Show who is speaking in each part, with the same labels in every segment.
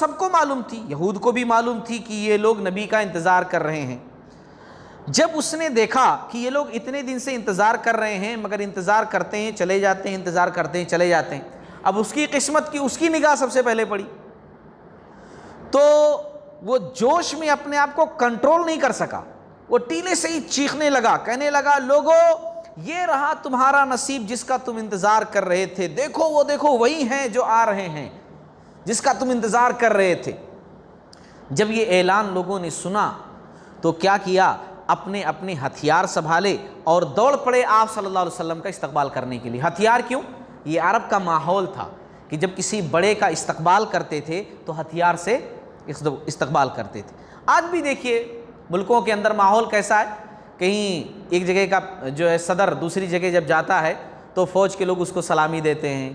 Speaker 1: سب کو معلوم تھی، یہود کو بھی معلوم تھی کہ یہ لوگ نبی کا انتظار کر رہے ہیں۔ جب اس نے دیکھا کہ یہ لوگ اتنے دن سے انتظار کر رہے ہیں مگر انتظار کرتے ہیں چلے جاتے ہیں، انتظار کرتے ہیں چلے جاتے ہیں، اب اس کی قسمت کی اس کی نگاہ سب سے پہلے پڑی، تو وہ جوش میں اپنے آپ کو کنٹرول نہیں کر سکا، وہ ٹیلے سے ہی چیخنے لگا، کہنے لگا لوگو یہ رہا تمہارا نصیب جس کا تم انتظار کر رہے تھے، دیکھو وہ دیکھو وہی ہیں جو آ رہے ہیں جس کا تم انتظار کر رہے تھے۔ جب یہ اعلان لوگوں نے سنا تو کیا کیا، اپنے اپنے ہتھیار سنبھالے اور دوڑ پڑے آپ صلی اللہ علیہ وسلم کا استقبال کرنے کے لیے۔ ہتھیار کیوں؟ یہ عرب کا ماحول تھا کہ جب کسی بڑے کا استقبال کرتے تھے تو ہتھیار سے استقبال کرتے تھے۔ آج بھی دیکھیے ملکوں کے اندر ماحول کیسا ہے، کہیں ایک جگہ کا جو ہے صدر دوسری جگہ جب جاتا ہے تو فوج کے لوگ اس کو سلامی دیتے ہیں،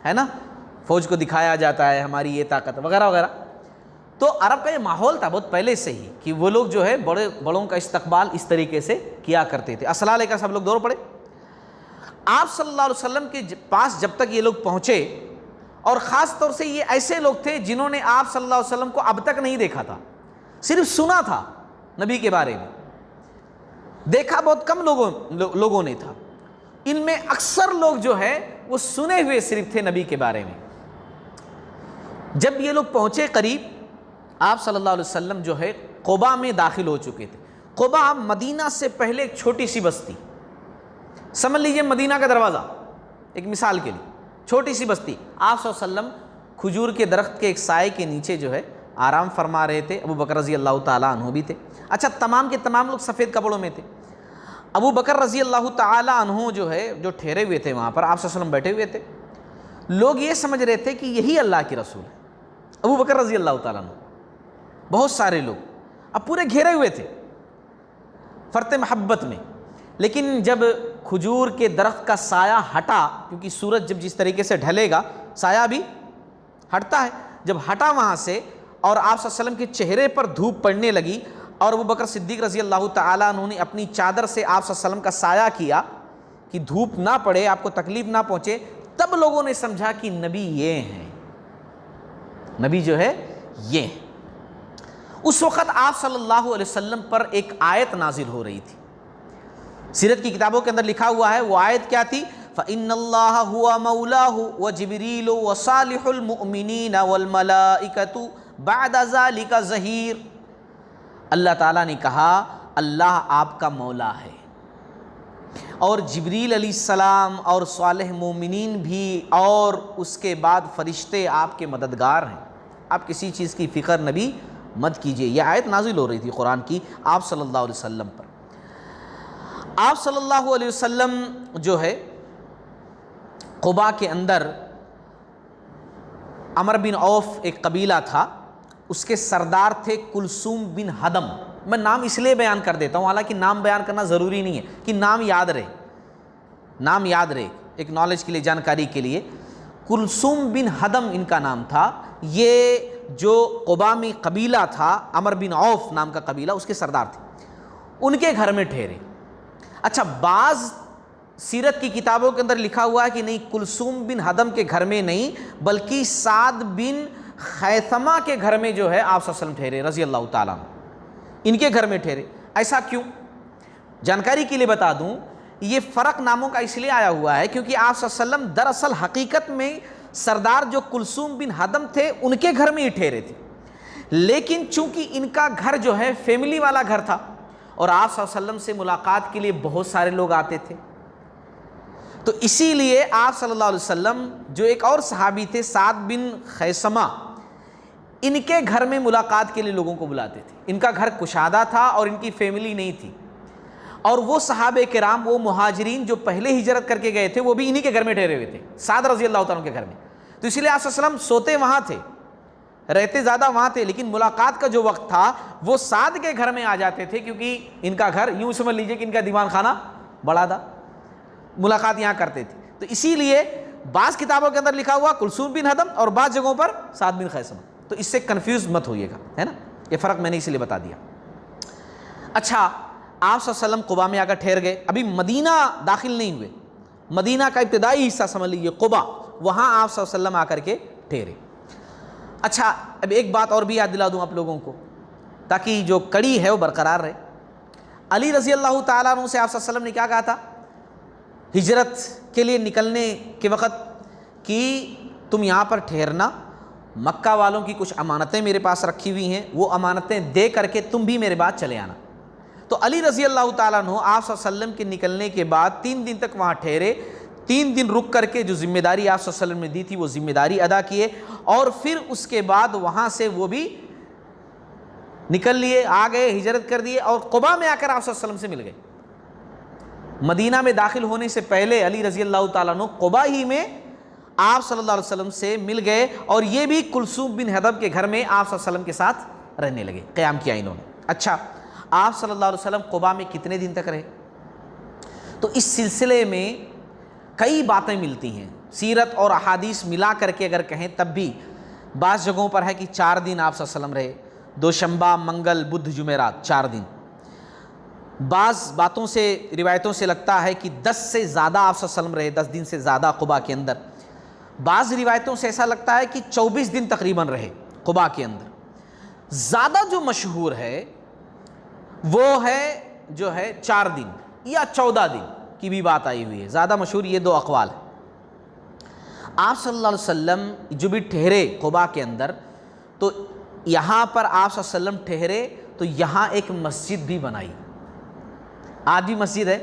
Speaker 1: ہے نا، فوج کو دکھایا جاتا ہے ہماری یہ طاقت وغیرہ وغیرہ۔ تو عرب کا یہ ماحول تھا بہت پہلے سے ہی کہ وہ لوگ جو ہے بڑوں کا استقبال اس طریقے سے کیا کرتے تھے۔ اسلحہ لے کر سب لوگ دوڑ پڑے۔ آپ صلی اللہ علیہ وسلم کے پاس جب تک یہ لوگ پہنچے، اور خاص طور سے یہ ایسے لوگ تھے جنہوں نے آپ صلی اللہ علیہ وسلم کو اب تک نہیں دیکھا تھا، صرف سنا تھا نبی کے بارے میں، دیکھا بہت کم لوگوں نے تھا، ان میں اکثر لوگ جو ہے وہ سنے ہوئے صرف تھے نبی کے بارے میں۔ جب یہ لوگ پہنچے قریب، آپ صلی اللہ علیہ وسلم جو ہے قباء میں داخل ہو چکے تھے۔ قباء مدینہ سے پہلے ایک چھوٹی سی بستی، سمجھ لیجئے مدینہ کا دروازہ، ایک مثال کے لیے چھوٹی سی بستی۔ آپ صلی اللہ علیہ وسلم کھجور کے درخت کے ایک سائے کے نیچے جو ہے آرام فرما رہے تھے، ابو بکر رضی اللہ تعالیٰ عنہ بھی تھے۔ اچھا، تمام کے تمام لوگ سفید کپڑوں میں تھے۔ ابو بکر رضی اللہ تعالیٰ عنہ جو ہے جو ٹھہرے ہوئے تھے وہاں پر، آپ صلی اللہ علیہ وسلم بیٹھے ہوئے تھے، لوگ یہ سمجھ رہے تھے کہ یہی اللہ کے رسول ہے، ابو بکر رضی اللہ تعالیٰ عنہ۔ بہت سارے لوگ اب پورے گھیرے ہوئے تھے فرط محبت میں، لیکن جب کھجور کے درخت کا سایہ ہٹا، کیونکہ سورج جب جس طریقے سے ڈھلے گا سایہ بھی ہٹتا ہے، جب ہٹا وہاں سے اور آپ صلی اللہ علیہ وسلم کے چہرے پر دھوپ پڑنے لگی اور ابو بکر صدیق رضی اللہ تعالیٰ عنہ نے اپنی چادر سے آپ صلی اللہ علیہ وسلم کا سایہ کیا کہ دھوپ نہ پڑے، آپ کو تکلیف نہ پہنچے، تب لوگوں نے سمجھا کہ نبی یہ ہیں، نبی جو ہے یہ ہیں۔ اس وقت آپ صلی اللہ علیہ وسلم پر ایک آیت نازل ہو رہی تھی، سیرت کی کتابوں کے اندر لکھا ہوا ہے وہ آیت کیا تھی، فَإِنَّ اللَّهَ هُوَ مَوْلَاهُ وَجِبْرِيلُ وَصَالِحُ الْمُؤْمِنِينَ وَالْمَلَائِكَةُ بَعْدَ ذَلِكَ ظَهِيرٌ۔ اللہ تعالیٰ نے کہا اللہ آپ کا مولا ہے، اور جبریل علیہ السلام اور صالح مومنین بھی، اور اس کے بعد فرشتے آپ کے مددگار ہیں، آپ کسی چیز کی فکر نبی مت کیجئے۔ یہ آیت نازل ہو رہی تھی قرآن کی آپ صلی اللہ علیہ وسلم پر۔ آپ صلی اللہ علیہ وسلم جو ہے قباء کے اندر عمر بن عوف ایک قبیلہ تھا، اس کے سردار تھے کلثوم بن ہدم۔ میں نام اس لیے بیان کر دیتا ہوں، حالانکہ نام بیان کرنا ضروری نہیں ہے کہ نام یاد رہے، نام یاد رہے ایک نالج کے لیے، جانکاری کے لیے۔ کلثوم بن ہدم ان کا نام تھا، یہ جو قباء میں قبیلہ تھا عمر بن عوف نام کا قبیلہ، اس کے سردار تھے، ان کے گھر میں ٹھہرے۔ اچھا، بعض سیرت کی کتابوں کے اندر لکھا ہوا ہے کہ نہیں، کلثوم بن ہدم کے گھر میں نہیں بلکہ سعد بن خیثمہ کے گھر میں جو ہے آپ صلی اللہ علیہ وسلم ٹھہرے رضی اللہ تعالیٰ عنہ، ان کے گھر میں ٹھہرے۔ ایسا کیوں؟ جانکاری کے لیے بتا دوں، یہ فرق ناموں کا اس لیے آیا ہوا ہے کیونکہ آپ صلی اللہ علیہ وسلم دراصل حقیقت میں سردار جو کلثوم بن ہدم تھے ان کے گھر میں ہی ٹھہرے تھے، لیکن چونکہ ان کا گھر جو ہے فیملی والا گھر تھا اور آپ صلی اللہ علیہ وسلم سے ملاقات کے لیے بہت سارے لوگ آتے تھے، تو اسی لیے آپ صلی اللہ علیہ وسلم جو ایک اور صحابی تھے سعد بن خیثمہ، ان کے گھر میں ملاقات کے لیے لوگوں کو بلاتے تھے۔ ان کا گھر کشادہ تھا اور ان کی فیملی نہیں تھی، اور وہ صحابہ کرام، وہ مہاجرین جو پہلے ہجرت کر کے گئے تھے، وہ بھی انہی کے گھر میں ٹھہرے ہوئے تھے، سعد رضی اللہ تعالیٰ کے گھر میں۔ تو اسی لیے آپ صلی اللہ علیہ وسلم سوتے وہاں تھے، رہتے زیادہ وہاں تھے، لیکن ملاقات کا جو وقت تھا وہ سعد کے گھر میں آ جاتے تھے، کیونکہ ان کا گھر یوں سمجھ لیجئے کہ ان کا دیوان خانہ بڑا تھا، ملاقات یہاں کرتے تھے۔ تو اسی لیے بعض کتابوں کے اندر لکھا ہوا کلثوم بن ہدم اور بعض جگہوں پر سعد بن خیثمہ، تو اس سے کنفیوز مت ہوئیے گا، ہے نا، یہ فرق میں نے اسی لیے بتا دیا۔ اچھا، آپ صلی اللہ علیہ وسلم قباء میں آ کر ٹھہر گئے، ابھی مدینہ داخل نہیں ہوئے، مدینہ کا ابتدائی حصہ سمجھ لیجیے قباء، وہاں آپ صلی اللہ علیہ وسلم آ کر کے ٹھہرے۔ اچھا اب ایک بات اور بھی یاد دلا دوں آپ لوگوں کو تاکہ جو کڑی ہے وہ برقرار رہے. علی رضی اللہ تعالیٰ عنہ سے آپ صلی اللہ علیہ وسلم نے کیا کہا تھا ہجرت کے لیے نکلنے کے وقت کہ تم یہاں پر ٹھہرنا، مکہ والوں کی کچھ امانتیں میرے پاس رکھی ہوئی ہیں، وہ امانتیں دے کر کے تم بھی میرے بعد چلے آنا. تو علی رضی اللہ تعالیٰ عنہ آپ صلی اللہ علیہ وسلم کے نکلنے کے بعد 3 دن تک وہاں ٹھہرے. 3 دن رک کر کے جو ذمہ داری آپ صلی اللہ علیہ وسلم نے دی تھی وہ ذمہ داری ادا کیے، اور پھر اس کے بعد وہاں سے وہ بھی نکل لیے، آ گئے، ہجرت کر دیے، اور قباء میں آ کر آپ صلی اللہ علیہ وسلم سے مل گئے. مدینہ میں داخل ہونے سے پہلے علی رضی اللہ تعالیٰ عنہ قباء ہی میں آپ صلی اللہ علیہ وسلم سے مل گئے، اور یہ بھی کلثوم بن حدب کے گھر میں آپ صلی اللہ علیہ وسلم کے ساتھ رہنے لگے، قیام کیا انہوں نے. اچھا آپ صلی اللہ علیہ وسلم قباء میں کتنے دن تک رہے؟ تو اس سلسلے میں کئی باتیں ملتی ہیں، سیرت اور احادیث ملا کر کے اگر کہیں تب بھی بعض جگہوں پر ہے کہ 4 دن آپ صلی اللہ علیہ وسلم رہے، دوشنبہ، منگل، بدھ، جمعرات 4 دن. بعض باتوں سے روایتوں سے لگتا ہے کہ 10 سے زیادہ آپ صلی اللہ علیہ وسلم رہے، 10 دن سے زیادہ قباء کے اندر. بعض روایتوں سے ایسا لگتا ہے کہ 24 دن تقریباً رہے قباء کے اندر. زیادہ جو مشہور ہے وہ ہے جو ہے 4 دن یا 14 دن کی بھی بات آئی ہوئی ہے. زیادہ مشہور یہ 2 اقوال ہیں. آپ صلی اللہ علیہ وسلم جو بھی ٹھہرے قباء کے اندر، تو یہاں پر آپ صلی اللہ علیہ وسلم ٹھہرے تو یہاں ایک مسجد بھی بنائی. آج بھی مسجد ہے،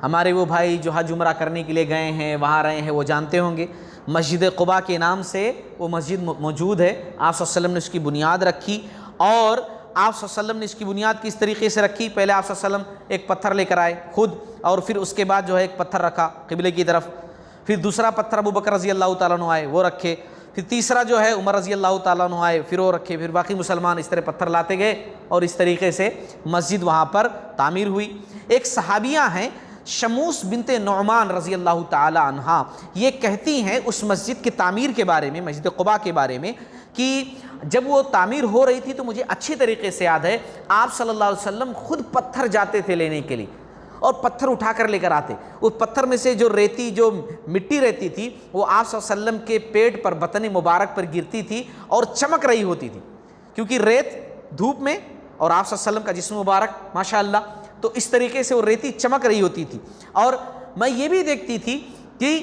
Speaker 1: ہمارے وہ بھائی جو حج عمرہ کرنے کے لیے گئے ہیں وہاں رہے ہیں وہ جانتے ہوں گے، مسجد قباء کے نام سے وہ مسجد موجود ہے. آپ صلی اللہ علیہ وسلم نے اس کی بنیاد رکھی، اور آپ صلی اللہ علیہ وسلم نے اس کی بنیاد کس طریقے سے رکھی؟ پہلے آپ صلی اللہ علیہ وسلم ایک پتھر لے کر آئے خود، اور پھر اس کے بعد جو ہے ایک پتھر رکھا قبلے کی طرف، پھر دوسرا پتھر ابو بکر رضی اللہ تعالیٰ عنہ آئے وہ رکھے، پھر تیسرا جو ہے عمر رضی اللہ تعالیٰ عنہ آئے پھر وہ رکھے، پھر باقی مسلمان اس طرح پتھر لاتے گئے، اور اس طریقے سے مسجد وہاں پر تعمیر ہوئی. ایک صحابیہ ہیں شموس بنت نعمان رضی اللہ تعالی عنہا، یہ کہتی ہیں اس مسجد کی تعمیر کے بارے میں، مسجد قباء کے بارے میں، کہ جب وہ تعمیر ہو رہی تھی تو مجھے اچھی طریقے سے یاد ہے آپ صلی اللہ علیہ وسلم خود پتھر جاتے تھے لینے کے لیے، اور پتھر اٹھا کر لے کر آتے. اس پتھر میں سے جو ریتی، جو مٹی رہتی تھی، وہ آپ صلی اللہ علیہ وسلم کے پیٹ پر، بطن مبارک پر گرتی تھی اور چمک رہی ہوتی تھی، کیونکہ ریت دھوپ میں، اور آپ صلی اللہ علیہ وسلم کا جسم مبارک ماشاءاللہ، تو اس طریقے سے وہ ریتی چمک رہی ہوتی تھی. اور میں یہ بھی دیکھتی تھی کہ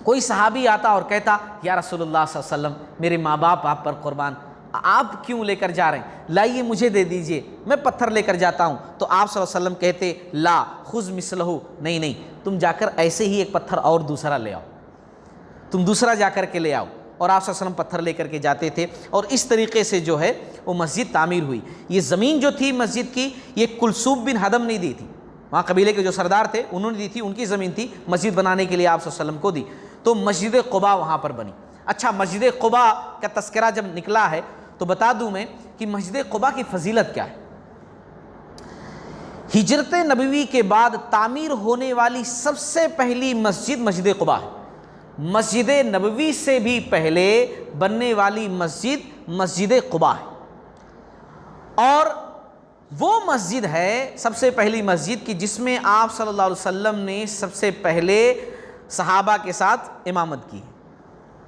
Speaker 1: کوئی صحابی آتا اور کہتا یا رسول اللہ صلی اللہ علیہ وسلم میرے ماں باپ آپ پر قربان، آپ کیوں لے کر جا رہے ہیں، لائیے مجھے دے دیجئے میں پتھر لے کر جاتا ہوں. تو آپ صلی اللہ علیہ وسلم کہتے لا خذ مثلہ، نہیں تم جا کر ایسے ہی ایک پتھر اور دوسرا لے آؤ، تم دوسرا جا کر کے لے آؤ. اور آپ صلی اللہ علیہ وسلم پتھر لے کر کے جاتے تھے، اور اس طریقے سے جو ہے وہ مسجد تعمیر ہوئی. یہ زمین جو تھی مسجد کی، یہ کلثوم بن حدم نہیں دی تھی، وہاں قبیلے کے جو سردار تھے انہوں نے دی تھی، ان کی زمین تھی مسجد بنانے کے لیے آپ صلی اللہ علیہ وسلم کو دی. تو مسجد قباء وہاں پر بنی. اچھا مسجد قباء کا تذکرہ جب نکلا ہے تو بتا دوں میں کہ مسجد قباء کی فضیلت کیا ہے. ہجرت نبوی کے بعد تعمیر ہونے والی سب سے پہلی مسجد مسجد قباء ہے. مسجد نبوی سے بھی پہلے بننے والی مسجد مسجد قباء ہے، اور وہ مسجد ہے سب سے پہلی مسجد کی جس میں آپ صلی اللہ علیہ وسلم نے سب سے پہلے صحابہ کے ساتھ امامت کی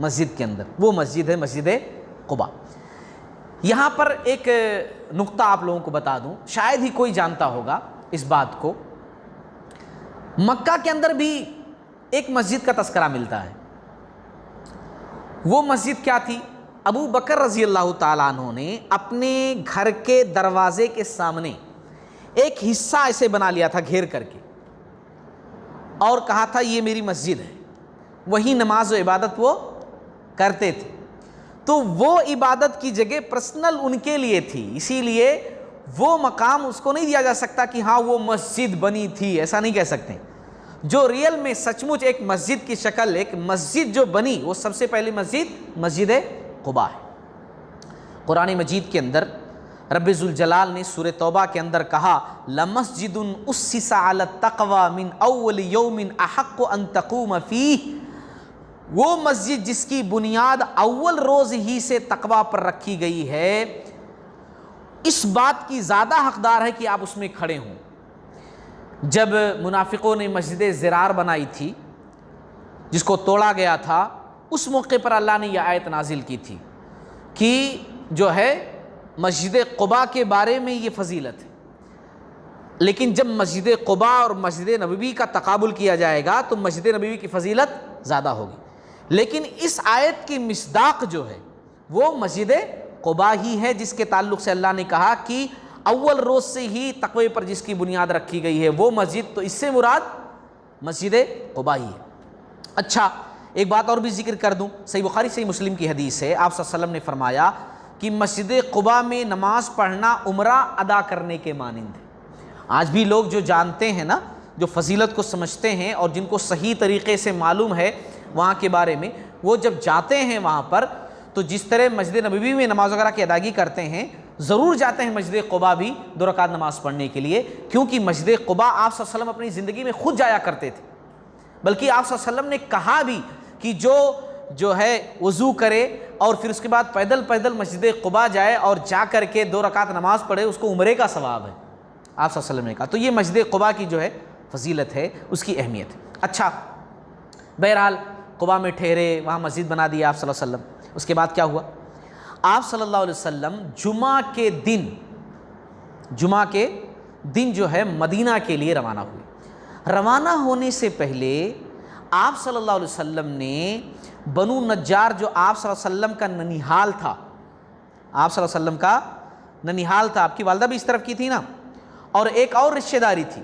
Speaker 1: مسجد کے اندر. وہ مسجد ہے مسجد قباء. یہاں پر ایک نقطہ آپ لوگوں کو بتا دوں، شاید ہی کوئی جانتا ہوگا اس بات کو، مکہ کے اندر بھی ایک مسجد کا تذکرہ ملتا ہے. وہ مسجد کیا تھی؟ ابو بکر رضی اللہ تعالیٰ عنہ نے اپنے گھر کے دروازے کے سامنے ایک حصہ ایسے بنا لیا تھا گھیر کر کے، اور کہا تھا یہ میری مسجد ہے، وہی نماز و عبادت وہ کرتے تھے. تو وہ عبادت کی جگہ پرسنل ان کے لیے تھی، اسی لیے وہ مقام اس کو نہیں دیا جا سکتا کہ ہاں وہ مسجد بنی تھی، ایسا نہیں کہہ سکتے. جو ریئل میں سچ مچ ایک مسجد کی شکل، ایک مسجد جو بنی، وہ سب سے پہلی مسجد مسجد قباء ہے. قرآن مجید کے اندر رب ذوالجلال نے سورہ توبہ کے اندر کہا لَمَسْجِدٌ أُسِّسَ عَلَى التَّقْوَى مِنْ أَوَّلِ يَوْمٍ أَحَقُّ أَن تَقُومَ فِيهِ، وہ مسجد جس کی بنیاد اول روز ہی سے تقوی پر رکھی گئی ہے، اس بات کی زیادہ حقدار ہے کہ آپ اس میں کھڑے ہوں. جب منافقوں نے مسجد زرار بنائی تھی جس کو توڑا گیا تھا، اس موقع پر اللہ نے یہ آیت نازل کی تھی کہ جو ہے مسجد قباء کے بارے میں یہ فضیلت ہے، لیکن جب مسجد قباء اور مسجد نبوی کا تقابل کیا جائے گا تو مسجد نبوی کی فضیلت زیادہ ہوگی، لیکن اس آیت کی مصداق جو ہے وہ مسجد قباء ہی ہے، جس کے تعلق سے اللہ نے کہا کہ اول روز سے ہی تقوی پر جس کی بنیاد رکھی گئی ہے وہ مسجد، تو اس سے مراد مسجد قباء ہی ہے۔ اچھا، ایک بات اور بھی ذکر کر دوں، صحیح بخاری صحیح مسلم کی حدیث ہے، آپ صلی اللہ علیہ وسلم نے فرمایا کہ مسجد قباء میں نماز پڑھنا عمرہ ادا کرنے کے مانند ہے۔ آج بھی لوگ جو جانتے ہیں نا، جو فضیلت کو سمجھتے ہیں اور جن کو صحیح طریقے سے معلوم ہے وہاں کے بارے میں، وہ جب جاتے ہیں وہاں پر تو جس طرح مسجد نبوی میں نماز وغیرہ کی ادائیگی کرتے ہیں، ضرور جاتے ہیں مسجد قباء بھی 2 رکعت نماز پڑھنے کے لیے، کیونکہ مسجد قباء آپ صلی اللہ علیہ وسلم اپنی زندگی میں خود جایا کرتے تھے، بلکہ آپ صلی اللہ علیہ وسلم نے کہا بھی کہ جو ہے وضو کرے اور پھر اس کے بعد پیدل مسجد قباء جائے اور جا کر کے 2 رکعت نماز پڑھے، اس کو عمرے کا ثواب ہے، آپ صلی اللہ علیہ وسلم نے کہا۔ تو یہ مسجد قباء کی جو ہے فضیلت ہے، اس کی اہمیت ہے۔ اچھا، بہرحال قباء میں ٹھہرے، وہاں مسجد بنا دی آپ صلی اللہ علیہ وسلم۔ اس کے بعد کیا ہوا؟ آپ صلی اللہ علیہ وسلم جمعہ کے دن جو ہے مدینہ کے لیے روانہ ہوئے۔ روانہ ہونے سے پہلے آپ صلی اللہ علیہ وسلم نے بنو نجار، جو آپ صلی اللہ علیہ وسلم کا ننیحال تھا، آپ صلی اللہ علیہ وسلم کا ننیحال تھا، آپ کی والدہ بھی اس طرف کی تھی نا، اور ایک اور رشتہ داری تھی۔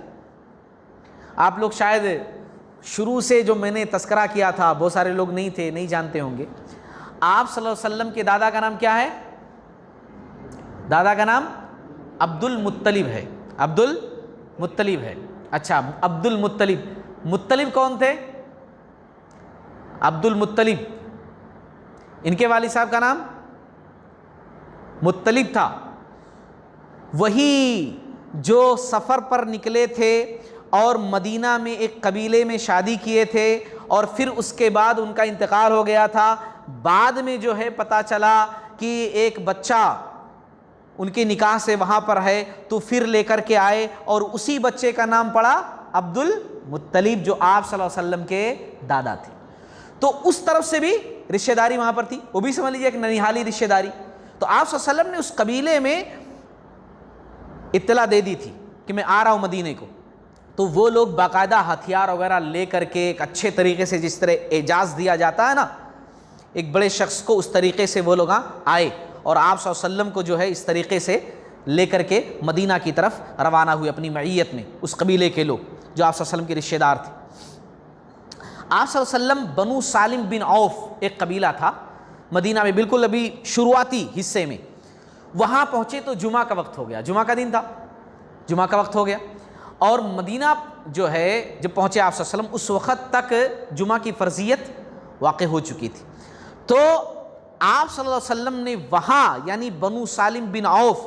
Speaker 1: آپ لوگ شاید شروع سے جو میں نے تذکرہ کیا تھا، بہت سارے لوگ نہیں جانتے ہوں گے، آپ صلی اللہ علیہ وسلم کے دادا کا نام کیا ہے؟ دادا کا نام عبد المطلب ہے، عبد المطلب ہے۔ اچھا، عبد المطلب، مطلب کون تھے؟ عبد المطلب، ان کے والد صاحب کا نام مطلب تھا، وہی جو سفر پر نکلے تھے اور مدینہ میں ایک قبیلے میں شادی کیے تھے، اور پھر اس کے بعد ان کا انتقال ہو گیا تھا۔ بعد میں جو ہے پتہ چلا کہ ایک بچہ ان کے نکاح سے وہاں پر ہے، تو پھر لے کر کے آئے اور اسی بچے کا نام پڑا عبد المطلب، جو آپ صلی اللہ علیہ وسلم کے دادا تھے۔ تو اس طرف سے بھی رشتہ داری وہاں پر تھی، وہ بھی سمجھ لیجیے ایک ننیحالی رشتہ داری۔ تو آپ صلی اللہ علیہ وسلم نے اس قبیلے میں اطلاع دے دی تھی کہ میں آ رہا ہوں مدینے کو، تو وہ لوگ باقاعدہ ہتھیار وغیرہ لے کر کے ایک اچھے طریقے سے، جس طرح اعزاز دیا جاتا ہے نا ایک بڑے شخص کو، اس طریقے سے وہ لوگ آئے اور آپ صلی اللہ علیہ وسلم کو جو ہے اس طریقے سے لے کر کے مدینہ کی طرف روانہ ہوئے اپنی معیت میں، اس قبیلے کے لوگ جو آپ صلی اللہ علیہ وسلم کے رشتہ دار تھے۔ آپ صلی اللہ علیہ وسلم بنو سالم بن عوف ایک قبیلہ تھا مدینہ میں، بالکل ابھی شروعاتی حصے میں، وہاں پہنچے تو جمعہ کا وقت ہو گیا، جمعہ کا دن تھا، جمعہ کا وقت ہو گیا، اور مدینہ جو ہے جب پہنچے آپ صلی اللہ علیہ وسلم، اس وقت تک جمعہ کی فرضیت واقع ہو چکی تھی۔ تو آپ صلی اللہ علیہ وسلم نے وہاں یعنی بنو سالم بن عوف،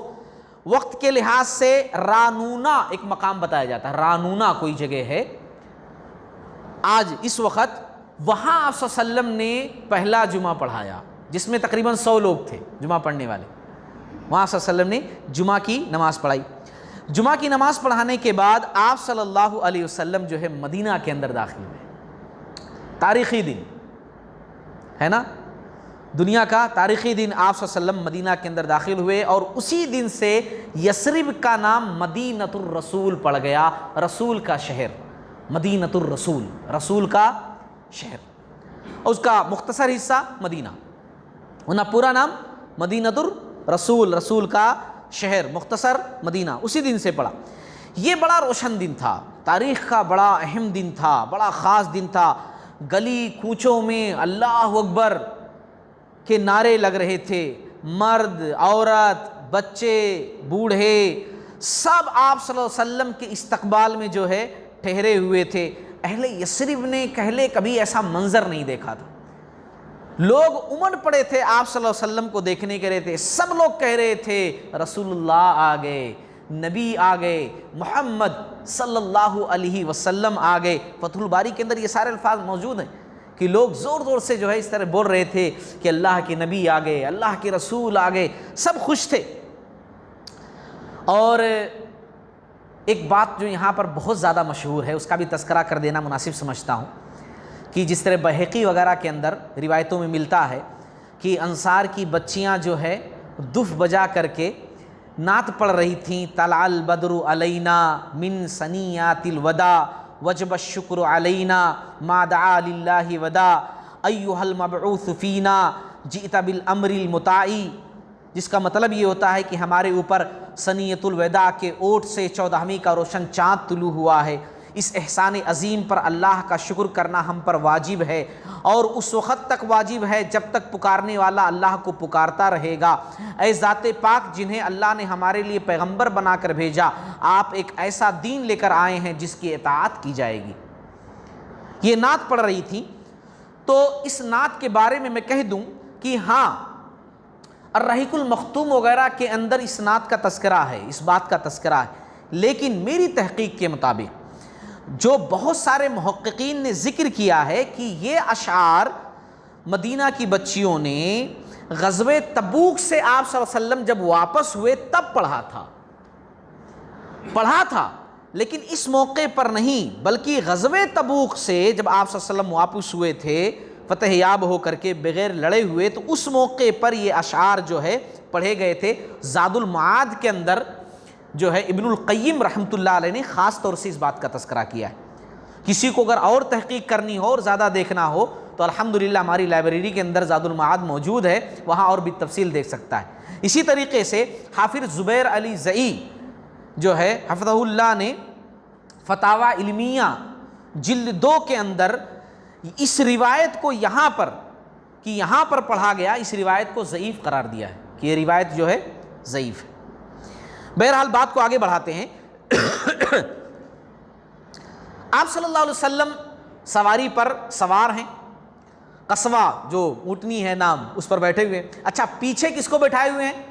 Speaker 1: وقت کے لحاظ سے رانونا ایک مقام بتایا جاتا ہے، رانونا کوئی جگہ ہے آج اس وقت، وہاں آپ صلی اللہ علیہ وسلم نے پہلا جمعہ پڑھایا، جس میں تقریباً 100 لوگ تھے جمعہ پڑھنے والے، وہاں صلی اللہ علیہ وسلم نے جمعہ کی نماز پڑھائی۔ جمعہ کی نماز پڑھانے کے بعد آپ صلی اللہ علیہ وسلم جو ہے مدینہ کے اندر داخل ہوئے۔ تاریخی دن ہے نا، دنیا کا تاریخی دن، آپ صلی اللہ علیہ وسلم مدینہ کے اندر داخل ہوئے، اور اسی دن سے یثرب کا نام مدینۃ الرسول پڑ گیا، رسول کا شہر، مدینۃ الرسول، رسول کا شہر، اور اس کا مختصر حصہ مدینہ، ورنہ پورا نام مدینۃ الرسول، رسول کا شہر، مختصر مدینہ، اسی دن سے پڑا۔ یہ بڑا روشن دن تھا، تاریخ کا بڑا اہم دن تھا، بڑا خاص دن تھا۔ گلی کوچوں میں اللہ اکبر کے نعرے لگ رہے تھے، مرد، عورت، بچے، بوڑھے، سب آپ صلی اللہ علیہ وسلم کے استقبال میں جو ہے ٹھہرے ہوئے تھے۔ اہل یثرب نے پہلے کبھی ایسا منظر نہیں دیکھا تھا، لوگ امڑ پڑے تھے آپ صلی اللہ علیہ وسلم کو دیکھنے کے رہے تھے، سب لوگ کہہ رہے تھے رسول اللہ آ گئے، نبی آ گئے، محمد صلی اللہ علیہ وسلم آ گئے۔ فتح الباری کے اندر یہ سارے الفاظ موجود ہیں کہ لوگ زور زور سے جو ہے اس طرح بول رہے تھے کہ اللہ کے نبی آ گئے، اللہ کے رسول آ گئے، سب خوش تھے۔ اور ایک بات جو یہاں پر بہت زیادہ مشہور ہے، اس کا بھی تذکرہ کر دینا مناسب سمجھتا ہوں، کہ جس طرح بہقی وغیرہ کے اندر روایتوں میں ملتا ہے کہ انصار کی بچیاں جو ہے دف بجا کر کے نعت پڑھ رہی تھیں، طلع البدر علینا من ثنیات الوداع وجب الشکر علینا ما دعا للہ ودا ایھا المبعوث فینا جئت بالامر المطاع، جس کا مطلب یہ ہوتا ہے کہ ہمارے اوپر ثنیۃ الوداع کے اوٹ سے 14ویں کا روشن چاند طلوع ہوا ہے، اس احسان عظیم پر اللہ کا شکر کرنا ہم پر واجب ہے، اور اس وقت تک واجب ہے جب تک پکارنے والا اللہ کو پکارتا رہے گا۔ اے ذات پاک جنہیں اللہ نے ہمارے لیے پیغمبر بنا کر بھیجا، آپ ایک ایسا دین لے کر آئے ہیں جس کی اطاعت کی جائے گی۔ یہ نعت پڑھ رہی تھی، تو اس نعت کے بارے میں میں کہہ دوں کہ ہاں الرحیق المختوم وغیرہ کے اندر اس نعت کا تذکرہ ہے، اس بات کا تذکرہ ہے، لیکن میری تحقیق کے مطابق جو بہت سارے محققین نے ذکر کیا ہے کہ یہ اشعار مدینہ کی بچیوں نے غزوہ تبوک سے آپ صلی اللہ علیہ وسلم جب واپس ہوئے تب پڑھا تھا، لیکن اس موقع پر نہیں، بلکہ غزوہ تبوک سے جب آپ صلی اللہ علیہ وسلم واپس ہوئے تھے فتح یاب ہو کر کے بغیر لڑے ہوئے، تو اس موقع پر یہ اشعار جو ہے پڑھے گئے تھے۔ زاد المعاد کے اندر جو ہے ابن القیم رحمۃ اللہ علیہ نے خاص طور سے اس بات کا تذکرہ کیا ہے۔ کسی کو اگر اور تحقیق کرنی ہو اور زیادہ دیکھنا ہو تو الحمدللہ ہماری لائبریری کے اندر زاد المعاد موجود ہے، وہاں اور بھی تفصیل دیکھ سکتا ہے۔ اسی طریقے سے حافظ زبیر علی زئی جو ہے حفظہ اللہ نے فتاوی علمیہ جلد 2 کے اندر اس روایت کو یہاں پر پڑھا گیا، اس روایت کو ضعیف قرار دیا ہے کہ یہ روایت جو ہے ضعیف ہے۔ بہرحال بات کو آگے بڑھاتے ہیں۔ آپ صلی اللہ علیہ وسلم سواری پر سوار ہیں، قصوہ جو اونٹنی ہے نام، اس پر بیٹھے ہوئے ہیں۔ اچھا، پیچھے کس کو بٹھائے ہوئے ہیں؟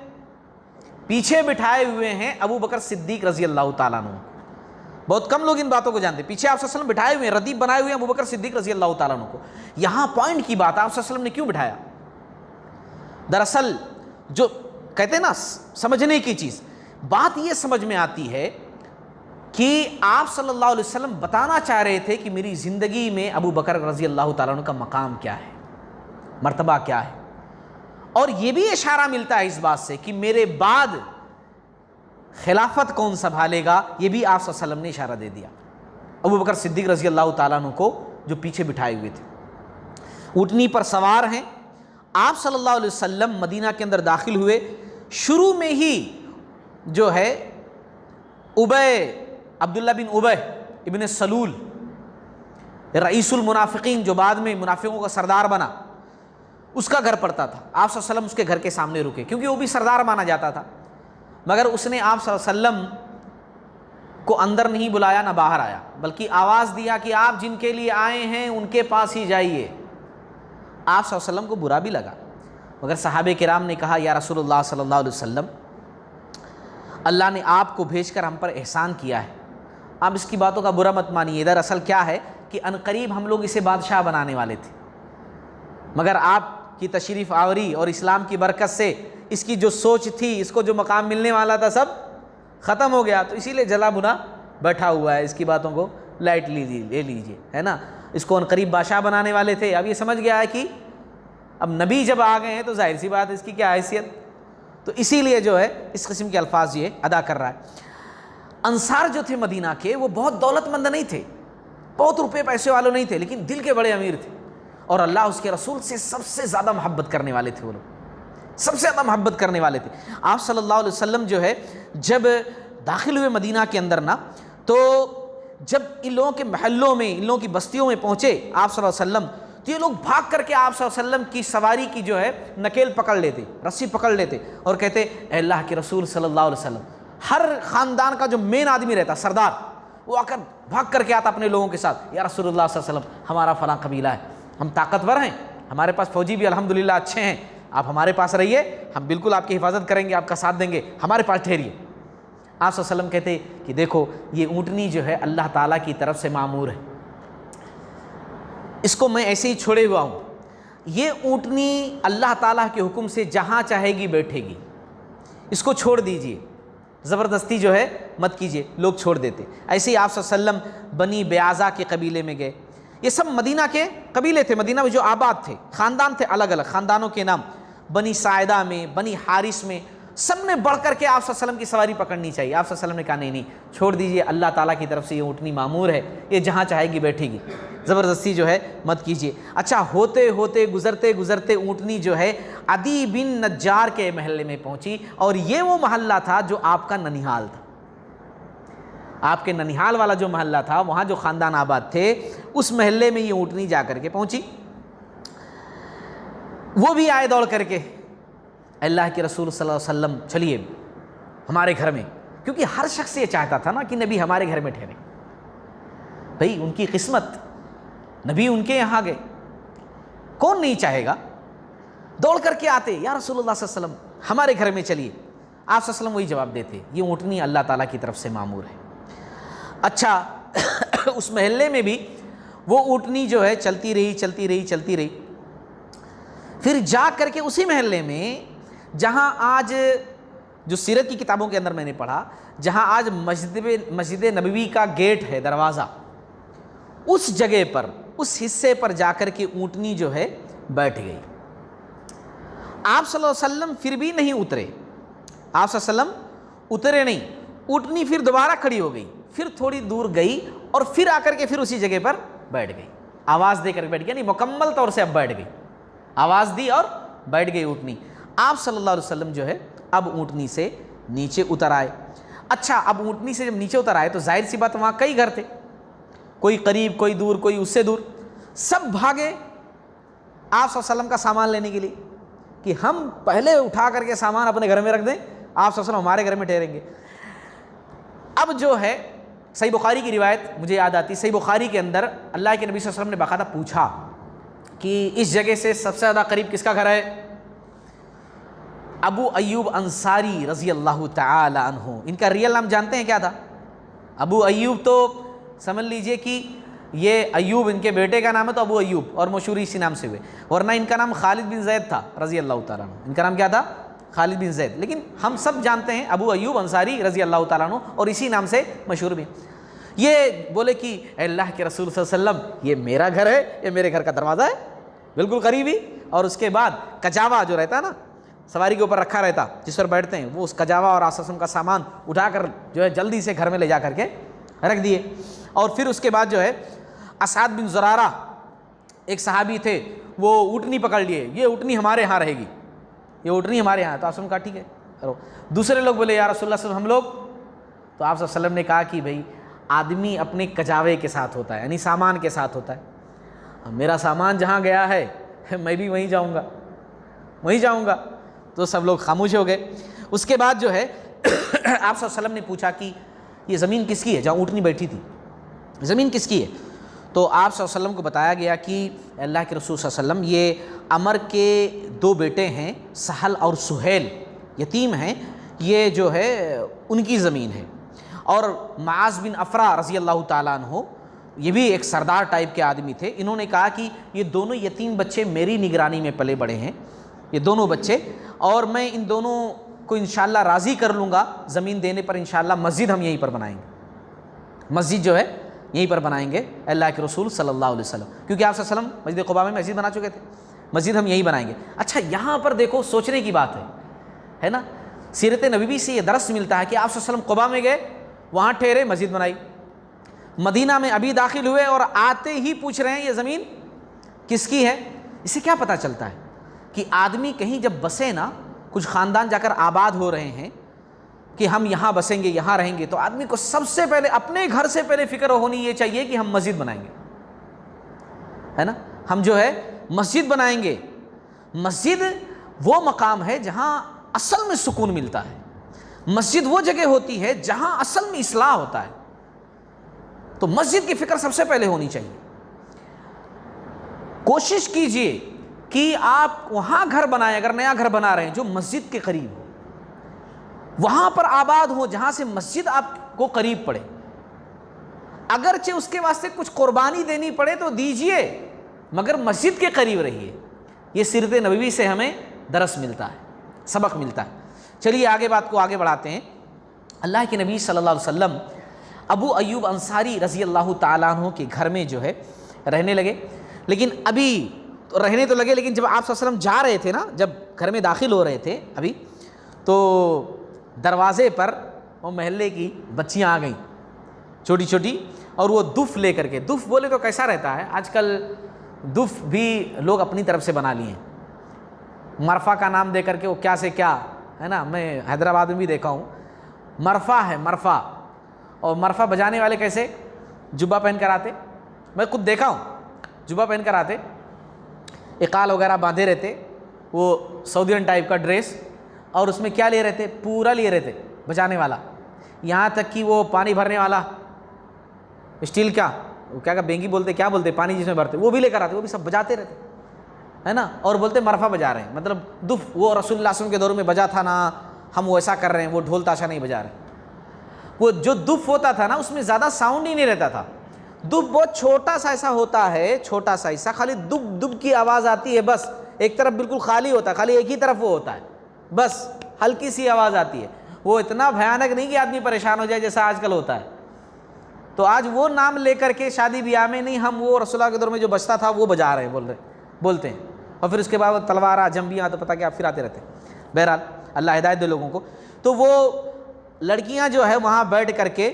Speaker 1: پیچھے بٹھائے ہوئے ہیں ابو بکر صدیق رضی اللہ تعالیٰ عنہ۔ بہت کم لوگ ان باتوں کو جانتے ہیں۔ پیچھے آپ صلی اللہ علیہ وسلم بٹھائے ہوئے ہیں، ردیف بنائے ہوئے ہیں ابو بکر صدیق رضی اللہ تعالیٰ عنہ کو۔ یہاں پوائنٹ کی بات، آپ صلی اللہ علیہ وسلم نے کیوں بٹھایا؟ دراصل جو کہتے ہیں نا سمجھنے کی چیز، بات یہ سمجھ میں آتی ہے کہ آپ صلی اللہ علیہ وسلم بتانا چاہ رہے تھے کہ میری زندگی میں ابو بکر رضی اللہ تعالیٰ عنہ کا مقام کیا ہے، مرتبہ کیا ہے، اور یہ بھی اشارہ ملتا ہے اس بات سے کہ میرے بعد خلافت کون سنبھالے گا، یہ بھی آپ صلی اللہ علیہ وسلم نے اشارہ دے دیا ابو بکر صدیق رضی اللہ تعالیٰ عنہ کو، جو پیچھے بٹھائے ہوئے تھے۔ اونٹنی پر سوار ہیں، آپ صلی اللہ علیہ وسلم مدینہ کے اندر داخل ہوئے۔ شروع میں ہی جو ہے عبداللہ بن ابی ابن سلول رئیس المنافقین، جو بعد میں منافقوں کا سردار بنا، اس کا گھر پڑتا تھا۔ آپ صلی اللہ علیہ وسلم اس کے گھر کے سامنے رکے، کیونکہ وہ بھی سردار مانا جاتا تھا، مگر اس نے آپ صلی اللہ علیہ وسلم کو اندر نہیں بلایا، نہ باہر آیا، بلکہ آواز دیا کہ آپ جن کے لیے آئے ہیں ان کے پاس ہی جائیے۔ آپ صلی اللہ علیہ وسلم کو برا بھی لگا، مگر صحابہ کرام نے کہا یا رسول اللہ صلی اللہ علیہ وسلم، اللہ نے آپ کو بھیج کر ہم پر احسان کیا ہے، آپ اس کی باتوں کا برا مت مانیے۔ دراصل کیا ہے کہ عنقریب ہم لوگ اسے بادشاہ بنانے والے تھے، مگر آپ کی تشریف آوری اور اسلام کی برکت سے اس کی جو سوچ تھی، اس کو جو مقام ملنے والا تھا، سب ختم ہو گیا، تو اسی لیے جلا بنا بیٹھا ہوا ہے، اس کی باتوں کو لائٹ لے لیجیے، ہے نا۔ اس کو عنقریب بادشاہ بنانے والے تھے، اب یہ سمجھ گیا ہے کہ اب نبی جب آ گئے ہیں تو ظاہر سی بات ہے اس کی کیا حیثیت، تو اسی لیے جو ہے اس قسم کے الفاظ یہ ادا کر رہا ہے۔ انصار جو تھے مدینہ کے، وہ بہت دولت مند نہیں تھے، بہت روپے پیسے والوں نہیں تھے، لیکن دل کے بڑے امیر تھے، اور اللہ اس کے رسول سے سب سے زیادہ محبت کرنے والے تھے، وہ لوگ سب سے زیادہ محبت کرنے والے تھے۔ آپ صلی اللہ علیہ وسلم جو ہے جب داخل ہوئے مدینہ کے اندر نا، تو جب ان لوگوں کے محلوں میں، ان لوگوں کی بستیوں میں پہنچے آپ صلی اللہ علیہ وسلم، تو یہ لوگ بھاگ کر کے آپ صلی اللہ علیہ وسلم کی سواری کی جو ہے نکیل پکڑ لیتے، رسی پکڑ لیتے، اور کہتے اے اللہ کے رسول صلی اللہ علیہ وسلم۔ ہر خاندان کا جو مین آدمی رہتا، سردار، وہ آ کر بھاگ کر کے آتا اپنے لوگوں کے ساتھ، یا رسول اللہ صلی اللہ علیہ وسلم، ہمارا فلاں قبیلہ ہے، ہم طاقتور ہیں، ہمارے پاس فوجی بھی الحمدللہ اچھے ہیں، آپ ہمارے پاس رہیے، ہم بالکل آپ کی حفاظت کریں گے، آپ کا ساتھ دیں گے، ہمارے پاس ٹھہریے۔ آپ صلی اللہ علیہ وسلم کہتے کہ دیکھو یہ اونٹنی جو ہے اللہ تعالیٰ کی طرف سے معمور ہے، اس کو میں ایسے ہی چھوڑے ہوا ہوں، یہ اونٹنی اللہ تعالیٰ کے حکم سے جہاں چاہے گی بیٹھے گی، اس کو چھوڑ دیجئے، زبردستی جو ہے مت کیجئے۔ لوگ چھوڑ دیتے۔ ایسے ہی آپ صلی اللہ علیہ وسلم بنی بیعزہ کے قبیلے میں گئے، یہ سب مدینہ کے قبیلے تھے، مدینہ میں جو آباد تھے، خاندان تھے، الگ الگ خاندانوں کے نام۔ بنی ساعدہ میں، بنی حارث میں، سب نے بڑھ کر کے آپ صلی اللہ علیہ وسلم کی سواری پکڑنی چاہیے۔ آپ صلی اللہ علیہ وسلم نے کہا نہیں نہیں، چھوڑ دیجئے، اللہ تعالیٰ کی طرف سے یہ اونٹنی معمور ہے، یہ جہاں چاہے گی بیٹھے گی، زبردستی جو ہے مت کیجیے۔ اچھا، ہوتے ہوتے گزرتے گزرتے اونٹنی جو ہے عدی بن نجار کے محلے میں پہنچی، اور یہ وہ محلہ تھا جو آپ کا ننیہال تھا۔ آپ کے ننیہال والا جو محلہ تھا، وہاں جو خاندان آباد تھے، اس محلے میں یہ اونٹنی جا کر کے پہنچی۔ وہ بھی آئے دوڑ کر کے، اللہ کے رسول صلی اللہ علیہ وسلم چلیے ہمارے گھر میں، کیونکہ ہر شخص یہ چاہتا تھا نا کہ نبی ہمارے گھر میں ٹھہرے۔ بھئی ان کی قسمت، نبی ان کے یہاں گئے، کون نہیں چاہے گا؟ دوڑ کر کے آتے، یا رسول اللہ صلی اللہ علیہ وسلم ہمارے گھر میں چلیے۔ آپ صلی اللہ علیہ وسلم وہی جواب دیتے، یہ اونٹنی اللہ تعالیٰ کی طرف سے معمور ہے۔ اچھا، اس محلے میں بھی وہ اونٹنی جو ہے چلتی رہی چلتی رہی چلتی رہی، پھر جا کر کے اسی محلے میں جہاں آج، جو سیرت کی کتابوں کے اندر میں نے پڑھا، جہاں آج مسجد نبوی کا گیٹ ہے، دروازہ، اس جگہ پر، اس حصے پر جا کر کے اونٹنی جو ہے بیٹھ گئی۔ آپ صلی اللہ علیہ وسلم پھر بھی نہیں اترے، آپ صلی اللہ علیہ وسلم اترے نہیں، اونٹنی پھر دوبارہ کھڑی ہو گئی، پھر تھوڑی دور گئی اور پھر آ کر کے پھر اسی جگہ پر بیٹھ گئی، آواز دے کر بیٹھ گئی، یعنی مکمل طور سے اب بیٹھ گئی، آواز دی اور بیٹھ گئی اونٹنی۔ آپ صلی اللہ علیہ وسلم جو ہے اب اونٹنی سے نیچے اتر آئے۔ اچھا، اب اونٹنی سے جب نیچے اتر آئے تو ظاہر سی بات، وہاں کئی گھر تھے، کوئی قریب، کوئی دور، کوئی اس سے دور، سب بھاگے آپ صلی اللہ علیہ وسلم کا سامان لینے کے لیے کہ ہم پہلے اٹھا کر کے سامان اپنے گھر میں رکھ دیں، آپ صلی اللہ علیہ وسلم ہمارے گھر میں ٹھہریں گے۔ اب جو ہے صحیح بخاری کی روایت مجھے یاد آتی، صحیح بخاری کے اندر اللہ کے نبی صلی اللہ علیہ وسلم نے باقاعدہ پوچھا کہ اس جگہ سے سب سے زیادہ قریب کس کا گھر ہے؟ ابو ایوب انصاری رضی اللہ تعالی عنہ۔ ان کا ریئل نام جانتے ہیں کیا تھا؟ ابو ایوب تو سمجھ لیجئے کہ یہ ایوب ان کے بیٹے کا نام ہے، تو ابو ایوب، اور مشہوری اسی نام سے ہوئے، ورنہ ان کا نام خالد بن زید تھا رضی اللہ تعالیٰ عنہ۔ ان کا نام کیا تھا؟ خالد بن زید، لیکن ہم سب جانتے ہیں ابو ایوب انصاری رضی اللہ تعالیٰ عنہ، اور اسی نام سے مشہور بھی۔ یہ بولے کہ اے اللہ کے رسول صلی اللہ علیہ وسلم، یہ میرا گھر ہے، یہ میرے گھر کا دروازہ ہے، بالکل قریبی۔ اور اس کے بعد کجاوا جو رہتا ہے نا، سواری کے اوپر رکھا رہتا جس پر بیٹھتے ہیں، وہ اس کجاوا اور آساسم کا سامان اٹھا کر جو ہے جلدی سے گھر میں لے جا کر کے رکھ دیے۔ اور پھر اس کے بعد جو ہے اسعد بن زرارہ ایک صحابی تھے، وہ اونٹنی پکڑ لیے، یہ اونٹنی ہمارے ہاں رہے گی، یہ اونٹنی ہمارے ہاں ہے، تو آپ نے کہا ٹھیک ہے۔ دوسرے لوگ بولے یا رسول اللہ صلی اللہ علیہ وسلم ہم لوگ، تو آپ صلی اللہ علیہ وسلم نے کہا کہ بھائی آدمی اپنے کجاوے کے ساتھ ہوتا ہے، یعنی سامان کے ساتھ ہوتا ہے، میرا سامان جہاں گیا ہے میں بھی وہیں جاؤں گا، وہیں جاؤں گا۔ تو سب لوگ خاموش ہو گئے۔ اس کے بعد جو ہے آپ صلی اللہ علیہ وسلم نے پوچھا کہ یہ زمین کس کی ہے جہاں اونٹنی بیٹھی تھی، زمین کس کی ہے؟ تو آپ صلی اللہ علیہ وسلم کو بتایا گیا کہ اللہ کے رسول صلی اللہ علیہ وسلم، یہ عمر کے دو بیٹے ہیں، سہل اور سہیل، یتیم ہیں، یہ جو ہے ان کی زمین ہے۔ اور معاذ بن افرا رضی اللہ تعالیٰ عنہ، یہ بھی ایک سردار ٹائپ کے آدمی تھے، انہوں نے کہا کہ یہ دونوں یتیم بچے میری نگرانی میں پلے بڑے ہیں، یہ دونوں بچے، اور میں ان دونوں کو انشاءاللہ راضی کر لوں گا زمین دینے پر، انشاءاللہ مسجد ہم یہیں پر بنائیں گے، مسجد جو ہے یہیں پر بنائیں گے اللہ کے رسول صلی اللہ علیہ وسلم، کیونکہ آپ صلی اللہ علیہ وسلم مسجد قباء میں مسجد بنا چکے تھے، مسجد ہم یہیں بنائیں گے۔ اچھا، یہاں پر دیکھو سوچنے کی بات ہے نا، سیرت نبوی سے یہ درس ملتا ہے کہ آپ صلی اللہ علیہ وسلم قباء میں گئے، وہاں ٹھہرے، مسجد بنائی، مدینہ میں ابھی داخل ہوئے اور آتے ہی پوچھ رہے ہیں یہ زمین کس کی ہے۔ اس سے کیا پتہ چلتا ہے کہ آدمی کہیں جب بسے نا، کچھ خاندان جا کر آباد ہو رہے ہیں کہ ہم یہاں بسیں گے، یہاں رہیں گے، تو آدمی کو سب سے پہلے اپنے گھر سے پہلے فکر ہونی یہ چاہیے کہ ہم مسجد بنائیں گے، ہے نا، ہم جو ہے مسجد بنائیں گے۔ مسجد وہ مقام ہے جہاں اصل میں سکون ملتا ہے، مسجد وہ جگہ ہوتی ہے جہاں اصل میں اصلاح ہوتا ہے، تو مسجد کی فکر سب سے پہلے ہونی چاہیے۔ کوشش کیجئے کہ آپ وہاں گھر بنائیں، اگر نیا گھر بنا رہے ہیں جو مسجد کے قریب ہو، وہاں پر آباد ہو جہاں سے مسجد آپ کو قریب پڑے، اگرچہ اس کے واسطے کچھ قربانی دینی پڑے تو دیجئے، مگر مسجد کے قریب رہیے۔ یہ سیرت نبوی سے ہمیں درس ملتا ہے، سبق ملتا ہے۔ چلیے آگے بات کو آگے بڑھاتے ہیں۔ اللہ کے نبی صلی اللہ علیہ وسلم ابو ایوب انصاری رضی اللہ تعالیٰ عنہ کے گھر میں جو ہے رہنے لگے، لیکن ابھی تو رہنے تو لگے، لیکن جب آپ صلی اللہ علیہ وسلم جا رہے تھے نا، جب گھر میں داخل ہو رہے تھے ابھی، تو دروازے پر وہ محلے کی بچیاں آ گئیں چھوٹی چھوٹی، اور وہ دف لے کر کے، دف بولے تو کیسا رہتا ہے آج کل، دف بھی لوگ اپنی طرف سے بنا لیے ہیں، مرفا کا نام دے کر کے وہ کیا سے کیا ہے نا، میں حیدرآباد میں بھی دیکھا ہوں، مرفا ہے مرفا، اور مرفا بجانے والے کیسے جبہ پہن کر آتے، میں خود دیکھا ہوں، جبہ پہن کر آتے، اقال وغیرہ باندھے رہتے، وہ سعودین ٹائپ کا ڈریس، اور اس میں کیا لے رہے تھے، پورا لیے رہتے بجانے والا، یہاں تک کہ وہ پانی بھرنے والا اسٹیل کا، وہ کیا بینگی بولتے، کیا بولتے، پانی جس میں بھرتے، وہ بھی لے کر آتے، وہ بھی سب بجاتے رہتے ہے نا، اور بولتے مرفا بجا رہے ہیں، مطلب دف وہ رسول اللہ صلی اللہ علیہ وسلم کے دور میں بجا تھا نا، ہم وہ ایسا کر رہے ہیں، وہ ڈھول تاشا نہیں بجا رہے. وہ جو دف ہوتا تھا نا اس میں زیادہ ساؤنڈ ہی نہیں رہتا تھا، دف بہت چھوٹا سا ایسا ہوتا ہے، چھوٹا سا ایسا، خالی دب دب کی آواز آتی ہے بس، ایک طرف بالکل خالی ہوتا ہے، خالی ایک ہی طرف وہ ہوتا ہے بس، ہلکی سی آواز آتی ہے، وہ اتنا بھیانک نہیں کہ آدمی پریشان ہو جائے جیسا آج کل ہوتا ہے. تو آج وہ نام لے کر کے شادی بیاہ میں نہیں، ہم وہ رسول اللہ کے دور میں جو بجتا تھا وہ بجا رہے ہیں، بولتے ہیں، اور پھر اس کے بعد تلواریں جنبیاں تو پتہ کیا پھر آتے رہتے. بہرحال اللہ ہدایت دے لوگوں کو. تو وہ لڑکیاں جو ہے وہاں بیٹھ کر کے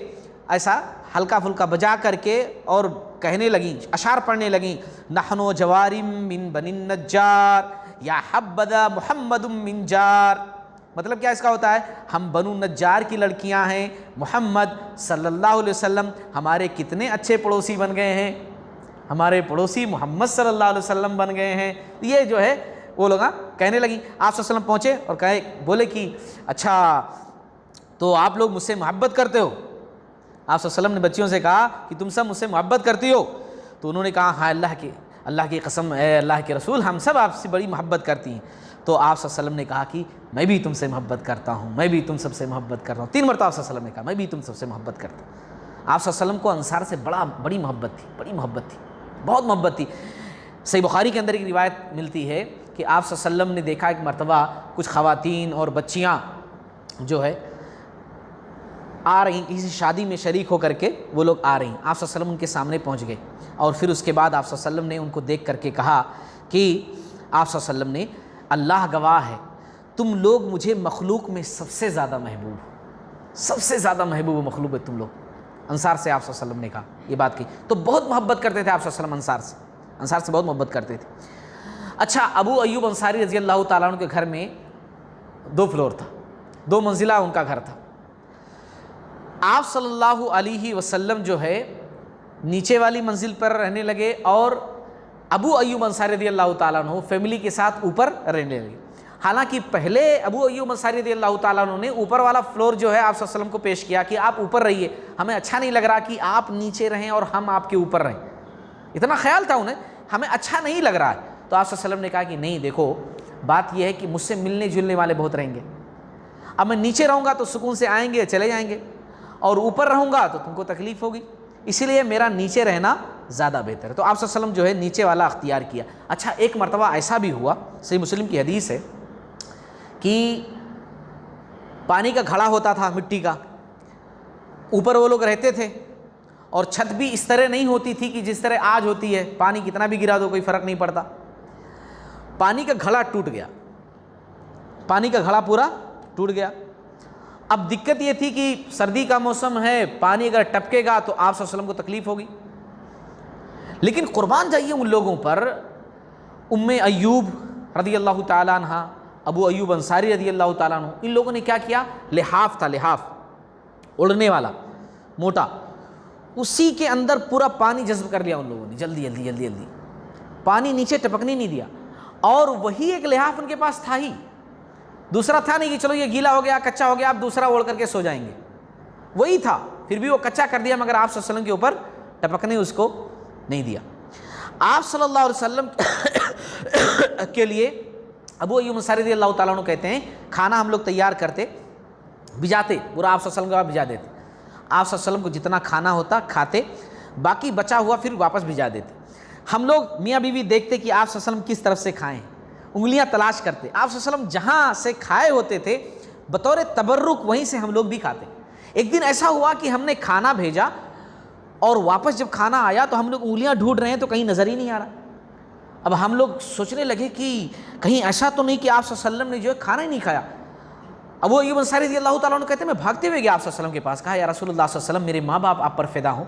Speaker 1: ایسا ہلکا پھلکا بجا کر کے اور کہنے لگیں، اشعار پڑھنے لگیں، نحنو جوارم من بنی النجار یا حبذا محمد من جار. مطلب کیا اس کا ہوتا ہے، ہم بنو نجار کی لڑکیاں ہیں، محمد صلی اللہ علیہ وسلم ہمارے کتنے اچھے پڑوسی بن گئے ہیں، ہمارے پڑوسی محمد صلی اللہ علیہ وسلم بن گئے ہیں. یہ جو ہے وہ لوگ کہنے لگیں. آپ صلی اللہ علیہ وسلم پہنچے اور بولے کہ اچھا تو آپ لوگ مجھ سے محبت کرتے ہو. آپ صلی اللہ علیہ وسلم نے بچیوں سے کہا کہ تم سب مجھ سے محبت کرتی ہو؟ تو انہوں نے کہا ہاں اللہ کی قسم اے اللہ کے رسول، ہم سب آپ سے بڑی محبت کرتی ہیں. تو آپ صلی اللہ علیہ وسلم نے کہا کہ میں بھی تم سے محبت کرتا ہوں، میں بھی تم سب سے محبت کرتا ہوں. 3 مرتبہ آپ صلی اللہ علیہ وسلم نے کہا میں بھی تم سب سے محبت کرتا ہوں. آپ صلی اللہ علیہ وسلم کو انصار سے بڑی محبت تھی، بہت محبت تھی. صحیح بخاری کے اندر ایک روایت ملتی ہے کہ آپ صلی اللہ علیہ وسلم نے دیکھا ایک مرتبہ کچھ خواتین اور بچیاں جو ہے آ رہی، کسی شادی میں شریک ہو کر کے وہ لوگ آ رہی ہیں. آپ صلی اللہ علیہ وسلم ان کے سامنے پہنچ گئے، اور پھر اس کے بعد آپ صلی اللہ علیہ وسلم نے ان کو دیکھ کر کے کہا کہ آپ صلی اللہ علیہ وسلم نے، اللہ گواہ ہے تم لوگ مجھے مخلوق میں سب سے زیادہ محبوب مخلوق ہے تم لوگ. انصار سے آپ صلی اللہ علیہ وسلم نے کہا یہ بات کی. تو بہت محبت کرتے تھے آپ صلی اللہ علیہ وسلم انصار سے بہت محبت کرتے تھے. اچھا، ابو ایوب انصاری رضی اللہ تعالیٰ عنہ کے گھر میں 2 فلور تھا، 2 منزلہ ان کا گھر تھا. آپ صلی اللہ علیہ وسلم جو ہے نیچے والی منزل پر رہنے لگے، اور ابو ایوب انصاری رضی اللہ تعالیٰ عنہ فیملی کے ساتھ اوپر رہنے لگے. حالانکہ پہلے ابو ایوب انصاری رضی اللہ تعالیٰ عنہ نے اوپر والا فلور جو ہے آپ صلی اللہ علیہ وسلم کو پیش کیا کہ آپ اوپر رہیے، ہمیں اچھا نہیں لگ رہا کہ آپ نیچے رہیں اور ہم آپ کے اوپر رہیں. اتنا خیال تھا انہیں، ہمیں اچھا نہیں لگ رہا ہے. تو آپ صلی اللہ علیہ وسلم نے کہا کہ نہیں، دیکھو بات یہ ہے کہ مجھ سے ملنے جلنے والے بہت رہیں گے. اب میں نیچے رہوں گا تو سکون سے آئیں گے چلے جائیں گے، اور اوپر رہوں گا تو تم کو تکلیف ہوگی، اسی لیے میرا نیچے رہنا زیادہ بہتر ہے. تو آپ صلی اللہ علیہ وسلم جو ہے نیچے والا اختیار کیا. اچھا، ایک مرتبہ ایسا بھی ہوا، صحیح مسلم کی حدیث ہے کہ پانی کا گھڑا ہوتا تھا مٹی کا، اوپر وہ لوگ رہتے تھے، اور چھت بھی اس طرح نہیں ہوتی تھی کہ جس طرح آج ہوتی ہے، پانی کتنا بھی گرا دو کوئی فرق نہیں پڑتا. پانی کا گھڑا ٹوٹ گیا، پانی کا گھڑا پورا ٹوٹ گیا. اب دقت یہ تھی کہ سردی کا موسم ہے، پانی اگر ٹپکے گا تو آپ صلی اللہ علیہ وسلم کو تکلیف ہوگی. لیکن قربان جائیے ان لوگوں پر، ام ایوب رضی اللہ تعالیٰ عنہ، ابو ایوب انصاری رضی اللہ تعالیٰ عنہ، ان لوگوں نے کیا کیا، لحاف تھا، لحاف اڑنے والا موٹا، اسی کے اندر پورا پانی جذب کر لیا ان لوگوں نے، جلدی جلدی جلدی جلدی پانی نیچے ٹپکنے نہیں دیا. اور وہی ایک لحاف ان کے پاس تھا ہی، دوسرا تھا نہیں کہ چلو یہ گیلا ہو گیا کچا ہو گیا آپ دوسرا اوڑھ کر کے سو جائیں گے، وہی تھا. پھر بھی وہ کچا کر دیا، مگر آپ صلی اللہ علیہ وسلم کے اوپر ٹپکنے اس کو نہیں دیا. آپ صلی اللہ علیہ وسلم کے لیے ابو ایوب انصاری رضی اللہ تعالیٰ عنہ کہتے ہیں کھانا ہم لوگ تیار کرتے، بھجاتے پورا، آپ صلی اللہ علیہ وسلم کے بعد بھجا دیتے. آپ صلی اللہ علیہ وسلم کو جتنا کھانا ہوتا کھاتے، باقی بچا ہوا پھر واپس بھجا دیتے. ہم لوگ میاں بیوی دیکھتے کہ آپ صلی اللہ علیہ وسلم کس طرف سے کھائیں، انگلیاں تلاش کرتے. آپ صلی اللہ علیہ وسلم جہاں سے کھائے ہوتے تھے بطور تبرک وہیں سے ہم لوگ بھی کھاتے. ایک دن ایسا ہوا کہ ہم نے کھانا بھیجا اور واپس جب کھانا آیا تو ہم لوگ انگلیاں ڈھونڈ رہے ہیں تو کہیں نظر ہی نہیں آ رہا. اب ہم لوگ سوچنے لگے کہ کہیں ایسا تو نہیں کہ آپ صلی اللہ علیہ وسلم نے جو ہے کھانا ہی نہیں کھایا. ابو ایوب انصاری رضی اللہ تعالیٰ عنہ کہتے ہیں میں بھاگتے ہوئے گیا آپ صلی اللہ علیہ وسلم کے پاس, کہا یا رسول اللہ صلی اللہ علیہ وسلم میرے ماں باپ آپ پر فدا ہوں,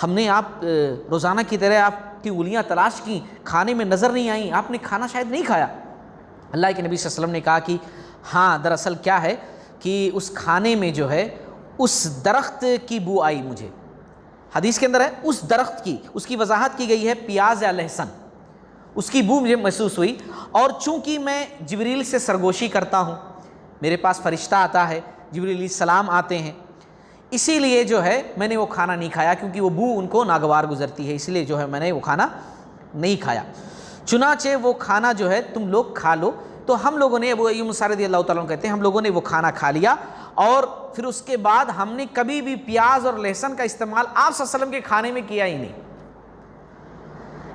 Speaker 1: ہم نے آپ روزانہ کی طرح آپ کی انگلیاں تلاش کی, کھانے میں نظر نہیں آئیں, آپ نے کھانا شاید نہیں کھایا. اللہ کے نبی صلی اللہ علیہ وسلم نے کہا کہ ہاں دراصل کیا ہے کہ اس کھانے میں جو ہے اس درخت کی بو آئی مجھے. حدیث کے اندر ہے اس درخت کی, اس کی وضاحت کی گئی ہے پیاز یا لہسن, اس کی بو مجھے محسوس ہوئی, اور چونکہ میں جبریل سے سرگوشی کرتا ہوں, میرے پاس فرشتہ آتا ہے, جبریل علیہ السلام آتے ہیں, اسی لیے جو ہے میں نے وہ کھانا نہیں کھایا کیونکہ وہ بو ان کو ناگوار گزرتی ہے, اس لیے جو ہے میں نے وہ کھانا نہیں کھایا. چنانچہ وہ کھانا جو ہے تم لوگ کھا لو. تو ہم لوگوں نے, ابو ایوب انصاری رضی اللہ تعالیٰ عنہ کہتے ہیں ہم لوگوں نے وہ کھانا کھا لیا, اور پھر اس کے بعد ہم نے کبھی بھی پیاز اور لہسن کا استعمال آپ صلی اللہ علیہ وسلم کے کھانے میں کیا ہی نہیں.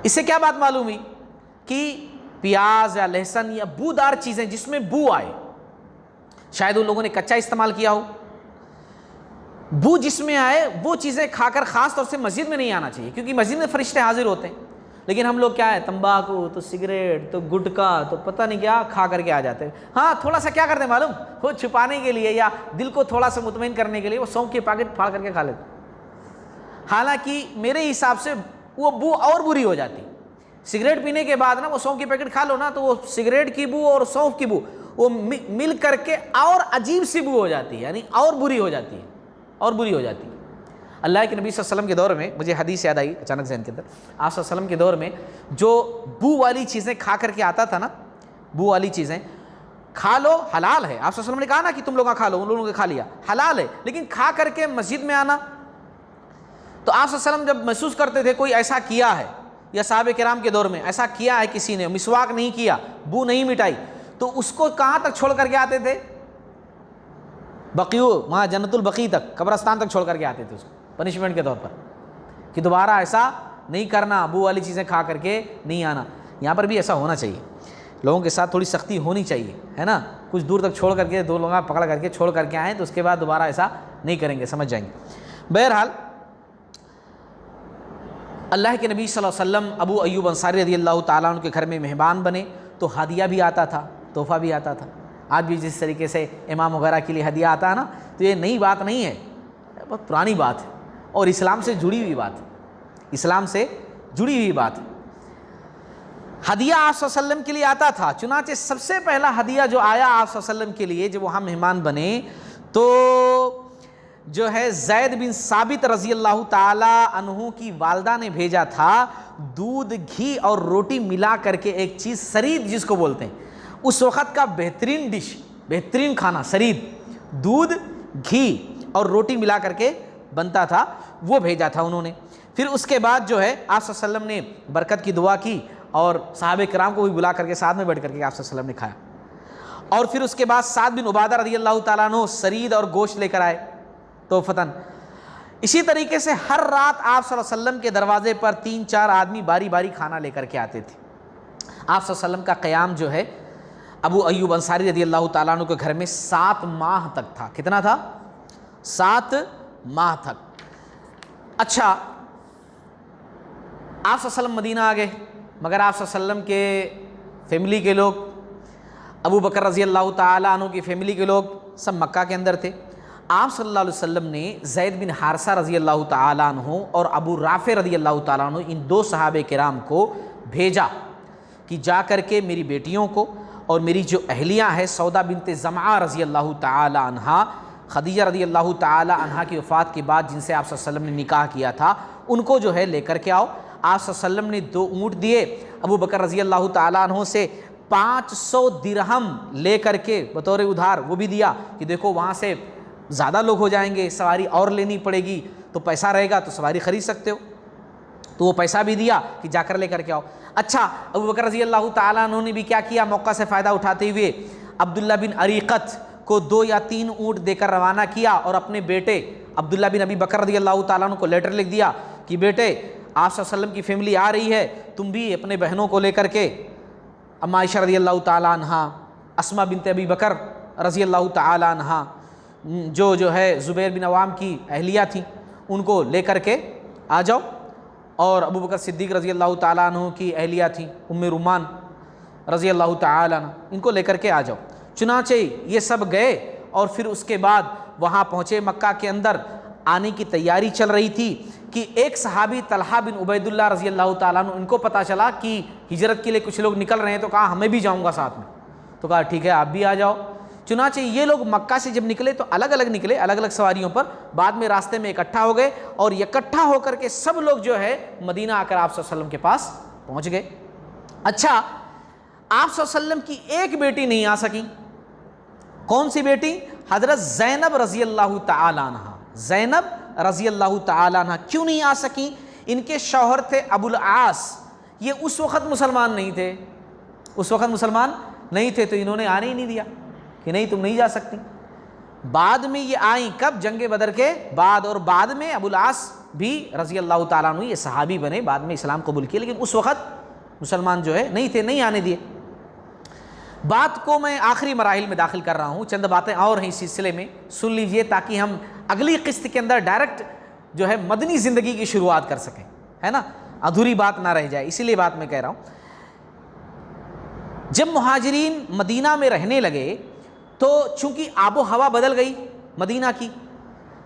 Speaker 1: اس سے کیا بات معلوم ہوئی کہ پیاز یا لہسن یا بودار چیزیں جس میں بو آئے, شاید ان لوگوں نے کچا استعمال کیا ہو, بو جس میں آئے وہ چیزیں کھا کر خاص طور سے مسجد میں نہیں آنا چاہیے, کیونکہ مسجد میں فرشتے حاضر ہوتے ہیں. لیکن ہم لوگ کیا ہے, تمباکو تو سگریٹ تو گٹکا تو پتہ نہیں کیا کھا کر کے آ جاتے ہیں. ہاں تھوڑا سا کیا کرتے ہیں معلوم, وہ چھپانے کے لیے یا دل کو تھوڑا سا مطمئن کرنے کے لیے وہ سونف کے پیکٹ پھاڑ کر کے کھا لیتے. حالانکہ میرے حساب سے وہ بو اور بری ہو جاتی. سگریٹ پینے کے بعد نا وہ سونف کے پیکٹ کھا لو نا, تو وہ سگریٹ کی بو اور سونف کی بو وہ مل کر کے اور عجیب سی بو ہو جاتی ہے, یعنی اور بری ہو جاتی ہے, اور بری ہو جاتی ہے. اللہ کے نبی صلی اللہ علیہ وسلم کے دور میں, مجھے حدیث یاد آئی اچانک ذہن کے اندر, آپ صلی اللہ علیہ وسلم کے دور میں جو بو والی چیزیں کھا کر کے آتا تھا نا, بو والی چیزیں کھا لو حلال ہے, آپ صلی اللہ علیہ وسلم نے کہا نا کہ تم لوگ کھا لو, ان لوگوں نے کھا لیا حلال ہے, لیکن کھا کر کے مسجد میں آنا, تو آپ صلی اللہ علیہ وسلم جب محسوس کرتے تھے کوئی ایسا کیا ہے, یا صحابہ کرام کے دور میں ایسا کیا ہے کسی نے, مسواک نہیں کیا, بو نہیں مٹائی, تو اس کو کہاں تک چھوڑ کر کے آتے تھے, بقیو وہاں جنت البقیع تک, قبرستان تک چھوڑ کر کے آتے تھے اس کو پنشمنٹ کے طور پر, کہ دوبارہ ایسا نہیں کرنا, بو والی چیزیں کھا کر کے نہیں آنا. یہاں پر بھی ایسا ہونا چاہیے, لوگوں کے ساتھ تھوڑی سختی ہونی چاہیے, ہے نا, کچھ دور تک چھوڑ کر کے, دو لوگ پکڑ کر کے چھوڑ کر کے آئیں تو اس کے بعد دوبارہ ایسا نہیں کریں گے, سمجھ جائیں گے. بہرحال اللہ کے نبی صلی اللہ علیہ وسلم ابو ایوب انصاری رضی اللہ تعالیٰ عنہ کے گھر میں مہمان بنے تو ہدیہ بھی آتا تھا, تحفہ بھی آتا تھا. آج بھی جس طریقے سے امام وغیرہ کے لیے ہدیہ آتا ہے نا, تو یہ نئی بات نہیں ہے, بہت پرانی بات ہے, اور اسلام سے جڑی ہوئی بات ہے, اسلام سے جڑی ہوئی بات ہے. ہدیہ آپ صلی اللہ علیہ وسلم کے لیے آتا تھا. چنانچہ سب سے پہلا ہدیہ جو آیا آپ صلی اللہ علیہ وسلم کے لیے جب وہاں مہمان بنے, تو جو ہے زید بن ثابت رضی اللہ تعالی عنہ کی والدہ نے بھیجا تھا, دودھ گھی اور روٹی ملا کر کے ایک چیز سرید جس کو بولتے ہیں, اس وقت کا بہترین ڈش, بہترین کھانا سرید, دودھ گھی اور روٹی ملا کر کے بنتا تھا, وہ بھیجا تھا انہوں نے. پھر اس کے بعد جو ہے آپ صلی اللہ علیہ وسلم نے برکت کی دعا کی, اور صحابہ کرام کو بھی بلا کر کے ساتھ میں بیٹھ کر کے آپ صلی اللہ علیہ وسلم نے کھایا. اور پھر اس کے بعد سعد بن عبادہ رضی اللہ تعالیٰ عنہ سرید اور گوشت لے کر آئے توفتاً. اسی طریقے سے ہر رات آپ صلی اللہ علیہ وسلم کے دروازے پر 3-4 آدمی باری باری کھانا لے کر کے آتے تھے. آپ صلی اللہ علیہ وسلم کا قیام جو ہے ابو ایوب انصاری رضی اللہ تعالیٰ عنہ کے گھر میں 7 ماہ تک تھا. کتنا تھا؟ 7 ماہ تک. اچھا, آپ صلی اللہ علیہ وسلم مدینہ آ گئے, مگر آپ صلی اللہ علیہ وسلم کے فیملی کے لوگ, ابو بکر رضی اللہ تعالیٰ عنہ کی فیملی کے لوگ سب مکہ کے اندر تھے. آپ صلی اللہ علیہ وسلم نے زید بن حارثہ رضی اللہ تعالیٰ عنہ اور ابو رافع رضی اللہ تعالیٰ عنہ, ان 2 صحابہ کرام کو بھیجا کہ جا کر کے میری بیٹیوں کو اور میری جو اہلیہ ہے سودا بنت زمعہ رضی اللہ تعالیٰ عنہ, خدیجہ رضی اللہ تعالیٰ عنہ کی وفات کے بعد جن سے آپ صلی اللہ علیہ وسلم نے نکاح کیا تھا, ان کو جو ہے لے کر کے آؤ. آپ صلی اللہ علیہ وسلم نے 2 اونٹ دیے, ابو بکر رضی اللہ تعالیٰ عنہ سے 500 درہم لے کر کے بطور ادھار وہ بھی دیا کہ دیکھو وہاں سے زیادہ لوگ ہو جائیں گے, سواری اور لینی پڑے گی, تو پیسہ رہے گا تو سواری خرید سکتے ہو, تو وہ پیسہ بھی دیا کہ جا کر لے کر کے آؤ. اچھا, ابو بکر رضی اللہ تعالیٰ عنہ نے بھی کیا کیا, موقع سے فائدہ اٹھاتے ہوئے عبداللہ بن عریقت کو 2 یا 3 اونٹ دے کر روانہ کیا, اور اپنے بیٹے عبداللہ بن ابی بکر رضی اللہ تعالیٰ عنہ کو لیٹر لکھ دیا کہ بیٹے آپ صلی اللہ علیہ وسلم کی فیملی آ رہی ہے, تم بھی اپنے بہنوں کو لے کر کے, اما عائشہ رضی اللہ تعالیٰ عنہ, اسماء بنت ابی بکر رضی اللہ تعالیٰ عنہ, جو ہے زبیر بن عوام کی اہلیہ تھیں, ان کو لے کر کے آ جاؤ. اور ابو بکر صدیق رضی اللہ تعالیٰ عنہ کی اہلیہ تھیں ام رومان رضی اللہ تعالیٰ عنہ، ان کو لے کر کے آ جاؤ۔ چنانچہ یہ سب گئے اور پھر اس کے بعد وہاں پہنچے، مکہ کے اندر آنے کی تیاری چل رہی تھی کہ ایک صحابی طلحہ بن عبید اللہ رضی اللہ تعالیٰ عنہ، ان کو پتہ چلا کہ ہجرت کے لیے کچھ لوگ نکل رہے ہیں، تو کہا ہمیں بھی جاؤں گا ساتھ میں، تو کہا ٹھیک ہے آپ بھی آ جاؤ۔ چنانچہ یہ لوگ مکہ سے جب نکلے تو الگ الگ نکلے، الگ الگ سواریوں پر، بعد میں راستے میں اکٹھا ہو گئے اور اکٹھا ہو کر کے سب لوگ جو ہے مدینہ آ کر آپ صلی اللہ علیہ وسلم کے پاس پہنچ گئے۔ اچھا، آپ صلی اللہ علیہ وسلم کی ایک بیٹی نہیں آ سکی، کون سی بیٹی؟ حضرت زینب رضی اللہ تعالی عنہ۔ زینب رضی اللہ تعالی عنہ کیوں نہیں آ سکی؟ ان کے شوہر تھے ابو العاص، یہ اس وقت مسلمان نہیں تھے، اس وقت مسلمان نہیں تھے، تو انہوں نے آنے ہی نہیں دیا کہ نہیں تم نہیں جا سکتی۔ بعد میں یہ آئیں، کب؟ جنگ بدر کے بعد، اور بعد میں ابو العاص بھی رضی اللہ تعالیٰ عنہ یہ صحابی بنے، بعد میں اسلام قبول کیے، لیکن اس وقت مسلمان جو ہے نہیں تھے، نہیں آنے دیے۔ بات کو میں آخری مراحل میں داخل کر رہا ہوں، چند باتیں اور ہیں اس سلسلے میں، سن لیجئے تاکہ ہم اگلی قسط کے اندر ڈائریکٹ جو ہے مدنی زندگی کی شروعات کر سکیں، ہے نا، ادھوری بات نہ رہ جائے، اسی لیے بات میں کہہ رہا ہوں۔ جب مہاجرین مدینہ میں رہنے لگے تو چونکہ آب و ہوا بدل گئی مدینہ کی،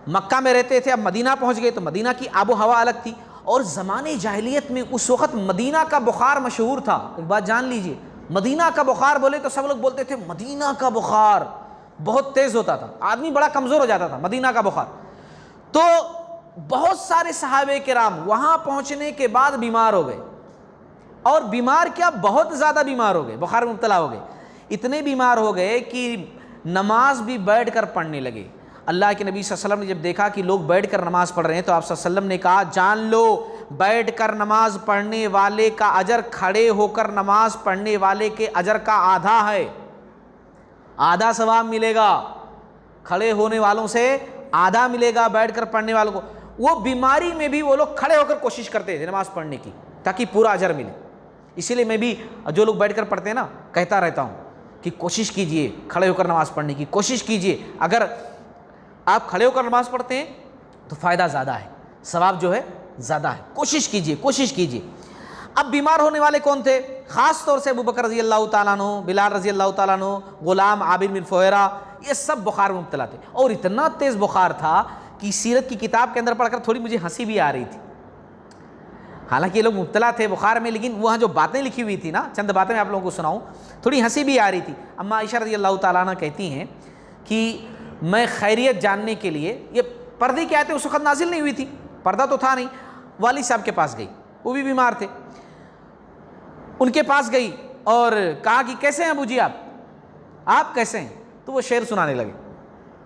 Speaker 1: مکہ میں رہتے تھے، اب مدینہ پہنچ گئے تو مدینہ کی آب و ہوا الگ تھی، اور زمانے جاہلیت میں اس وقت مدینہ کا بخار مشہور تھا۔ ایک بات جان لیجئے، مدینہ کا بخار بولے تو سب لوگ بولتے تھے مدینہ کا بخار بہت تیز ہوتا تھا، آدمی بڑا کمزور ہو جاتا تھا، مدینہ کا بخار۔ تو بہت سارے صحابہ کرام وہاں پہنچنے کے بعد بیمار ہو گئے، اور بیمار کیا، بہت زیادہ بیمار ہو گئے، بخار میں مبتلا ہو گئے، اتنے بیمار ہو گئے کہ نماز بھی بیٹھ کر پڑھنے لگے۔ اللہ کے نبی صلی اللہ علیہ وسلم نے جب دیکھا کہ لوگ بیٹھ کر نماز پڑھ رہے ہیں تو آپ صلی اللہ علیہ وسلم نے کہا جان لو بیٹھ کر نماز پڑھنے والے کا اجر کھڑے ہو کر نماز پڑھنے والے کے اجر کا آدھا ہے، آدھا ثواب ملے گا، کھڑے ہونے والوں سے آدھا ملے گا، بیٹھ کر پڑھنے والوں کو۔ وہ بیماری میں بھی وہ لوگ کھڑے ہو کر کوشش کرتے تھے نماز پڑھنے کی تاکہ پورا اجر ملے۔ اسی لیے میں بھی جو لوگ بیٹھ کر پڑھتے ہیں نا کہتا رہتا ہوں کہ کوشش کیجئے کھڑے ہو کر نماز پڑھنے کی، کوشش کیجئے، اگر آپ کھڑے ہو کر نماز پڑھتے ہیں تو فائدہ زیادہ ہے، ثواب جو ہے زیادہ ہے، کوشش کیجئے، کوشش کیجئے۔ اب بیمار ہونے والے کون تھے؟ خاص طور سے ابو بکر رضی اللہ تعالیٰ عنہ، بلال رضی اللہ تعالیٰ عنہ، غلام عابد بن فہیرہ، یہ سب بخار میں مبتلا تھے، اور اتنا تیز بخار تھا کہ سیرت کی کتاب کے اندر پڑھ کر تھوڑی مجھے ہنسی بھی آ رہی تھی۔ حالانکہ یہ لوگ مبتلا تھے بخار میں، لیکن وہاں جو باتیں لکھی ہوئی تھی نا، چند باتیں میں آپ لوگوں کو سناؤں، تھوڑی ہنسی بھی آ رہی تھی۔ اما عائشہ رضی اللہ تعالیٰ عنہ کہتی ہیں کہ میں خیریت جاننے کے لیے، یہ پردے کی آیتیں اس وقت نازل نہیں ہوئی تھی، پردہ تو تھا نہیں، والد صاحب کے پاس گئی، وہ بھی بیمار تھے، ان کے پاس گئی اور کہا کہ کیسے ہیں ابو جی آپ کیسے ہیں؟ تو وہ شعر سنانے لگے۔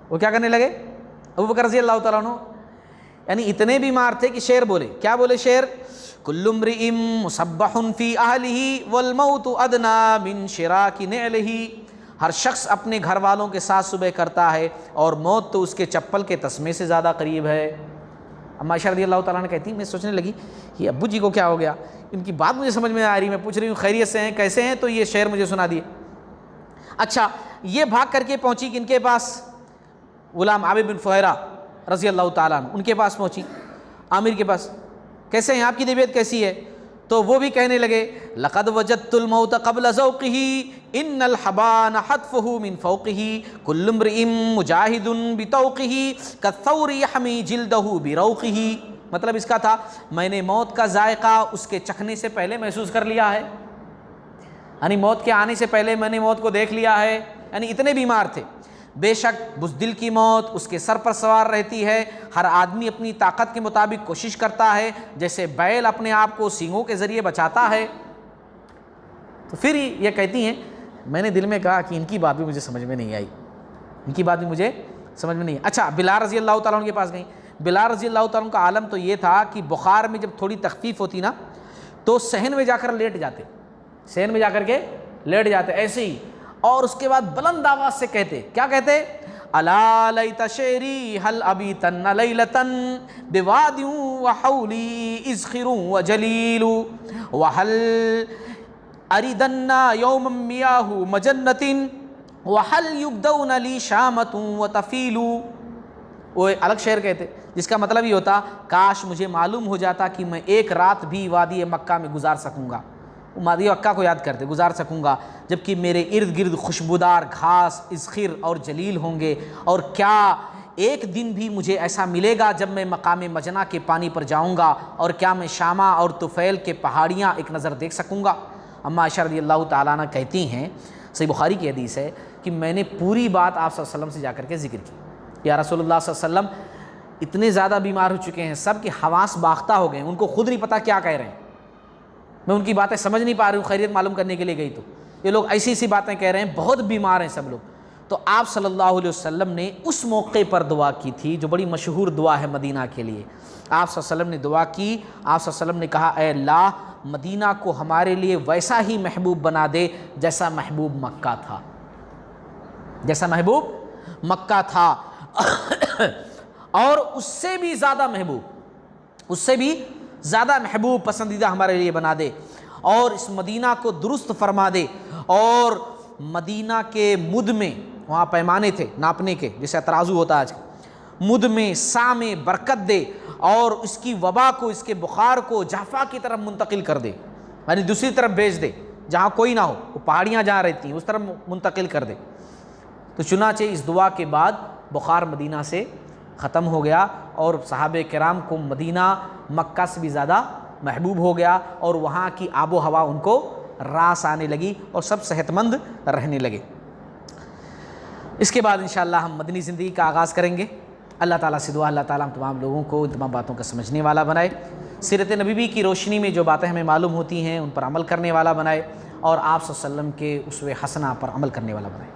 Speaker 1: وہ کیا کرنے لگے؟ ابو بکر رضی اللہ تعالیٰ عنہ یعنی اتنے بیمار تھے کہ شعر بولے، کیا بولے شعر؟ کل امرئ مصبح فی اہلہ والموت ادنی من شراک نعلہ، ہر شخص اپنے گھر والوں کے ساتھ صبح کرتا ہے اور موت تو اس کے چپل کے تسمے سے زیادہ قریب ہے۔ اما عائشہ رضی اللہ تعالیٰ عنہ کہتی میں سوچنے لگی یہ ابو جی کو کیا ہو گیا، ان کی بات مجھے سمجھ میں آ رہی، میں پوچھ رہی ہوں خیریت سے ہیں کیسے ہیں، تو یہ شعر مجھے سنا دیے۔ اچھا، یہ بھاگ کر کے پہنچی کن کے پاس؟ غلام عابد بن فہیرہ رضی اللہ تعالیٰ عنہ، ان کے پاس پہنچی، عامر کے پاس، کیسے ہیں آپ کی طبیعت کیسی ہے؟ تو وہ بھی کہنے لگے لقد وجدت الموت قبل ذوقہ ان الحبان حتفہ من فوقہ کل امرئ مجاہد بتوقہ کالثور یحمی جلدہ بروقہ۔ مطلب اس کا تھا میں نے موت کا ذائقہ اس کے چکھنے سے پہلے محسوس کر لیا ہے، یعنی موت کے آنے سے پہلے میں نے موت کو دیکھ لیا ہے، یعنی اتنے بیمار تھے۔ بے شک بزدل کی موت اس کے سر پر سوار رہتی ہے، ہر آدمی اپنی طاقت کے مطابق کوشش کرتا ہے، جیسے بیل اپنے آپ کو سینگوں کے ذریعے بچاتا ہے۔ تو پھر یہ کہتی ہیں میں نے دل میں کہا کہ ان کی بات بھی مجھے سمجھ میں نہیں آئی، ان کی بات بھی مجھے سمجھ میں نہیں آئی۔ اچھا، بلال رضی اللہ تعالیٰ عنہ کے پاس گئیں۔ بلال رضی اللہ تعالیٰ عنہ کا عالم تو یہ تھا کہ بخار میں جب تھوڑی تخفیف ہوتی نا تو صحن میں جا کر لیٹ جاتے، صحن میں جا کر کے لیٹ جاتے ایسے ہی، اور اس کے بعد بلند آواز سے کہتے، کیا کہتے؟ الا لیت شعری هل ابیتن لیلۃ بواد وحولی اذخر وجلیل وهل اردن یوما میاہ مجنۃ وهل یبدون لی شامۃ وتفیل۔ وہ الگ شعر کہتے جس کا مطلب یہ ہوتا کاش مجھے معلوم ہو جاتا کہ میں ایک رات بھی وادی مکہ میں گزار سکوں گا، وادی مکہ کو یاد کرتے گزار سکوں گا، جبکہ میرے ارد گرد خوشبودار گھاس، اذخر اور جلیل ہوں گے، اور کیا ایک دن بھی مجھے ایسا ملے گا جب میں مقام مجنہ کے پانی پر جاؤں گا، اور کیا میں شامہ اور طفیل کے پہاڑیاں ایک نظر دیکھ سکوں گا۔ اما عائشہ رضی اللہ تعالیٰ عنہ کہتی ہیں، صحیح بخاری کی حدیث ہے، کہ میں نے پوری بات آپ صلی اللہ علیہ وسلم سے جا کر کے ذکر کی، یا رسول اللہ صلی اللہ علیہ وسلم اتنے زیادہ بیمار ہو چکے ہیں، سب کے حواس باختہ ہو گئے ہیں، ان کو خود نہیں پتہ کیا کہہ رہے ہیں، میں ان کی باتیں سمجھ نہیں پا رہی ہوں، خیریت معلوم کرنے کے لیے گئی تو یہ لوگ ایسی ایسی باتیں کہہ رہے ہیں، بہت بیمار ہیں سب لوگ۔ تو آپ صلی اللہ علیہ وسلم نے اس موقع پر دعا کی تھی، جو بڑی مشہور دعا ہے مدینہ کے لیے۔ آپ صلی اللہ علیہ وسلم نے دعا کی، آپ صلی اللہ علیہ وسلم نے کہا اے اللہ مدینہ کو ہمارے لیے ویسا ہی محبوب بنا دے جیسا محبوب مکہ تھا، جیسا محبوب مکہ تھا، اور اس سے بھی زیادہ محبوب، اس سے بھی زیادہ محبوب پسندیدہ ہمارے لیے بنا دے، اور اس مدینہ کو درست فرما دے، اور مدینہ کے مد میں، وہاں پیمانے تھے ناپنے کے جیسے ترازو ہوتا ہے آج کل، مد میں سا میں برکت دے، اور اس کی وبا کو، اس کے بخار کو جحفہ کی طرف منتقل کر دے، یعنی دوسری طرف بھیج دے جہاں کوئی نہ ہو، وہ پہاڑیاں جہاں رہتی ہیں اس طرف منتقل کر دے۔ تو چنانچہ اس دعا کے بعد بخار مدینہ سے ختم ہو گیا، اور صحابہ کرام کو مدینہ مکہ سے بھی زیادہ محبوب ہو گیا، اور وہاں کی آب و ہوا ان کو راس آنے لگی، اور سب صحت مند رہنے لگے۔ اس کے بعد انشاءاللہ ہم مدنی زندگی کا آغاز کریں گے۔ اللہ تعالیٰ سے دعا، اللہ تعالیٰ ہم تمام لوگوں کو ان تمام باتوں کا سمجھنے والا بنائے، سیرت نبوی کی روشنی میں جو باتیں ہمیں معلوم ہوتی ہیں ان پر عمل کرنے والا بنائے، اور آپ صلی اللہ علیہ وسلم کے اسوہ حسنہ پر عمل کرنے والا بنائے۔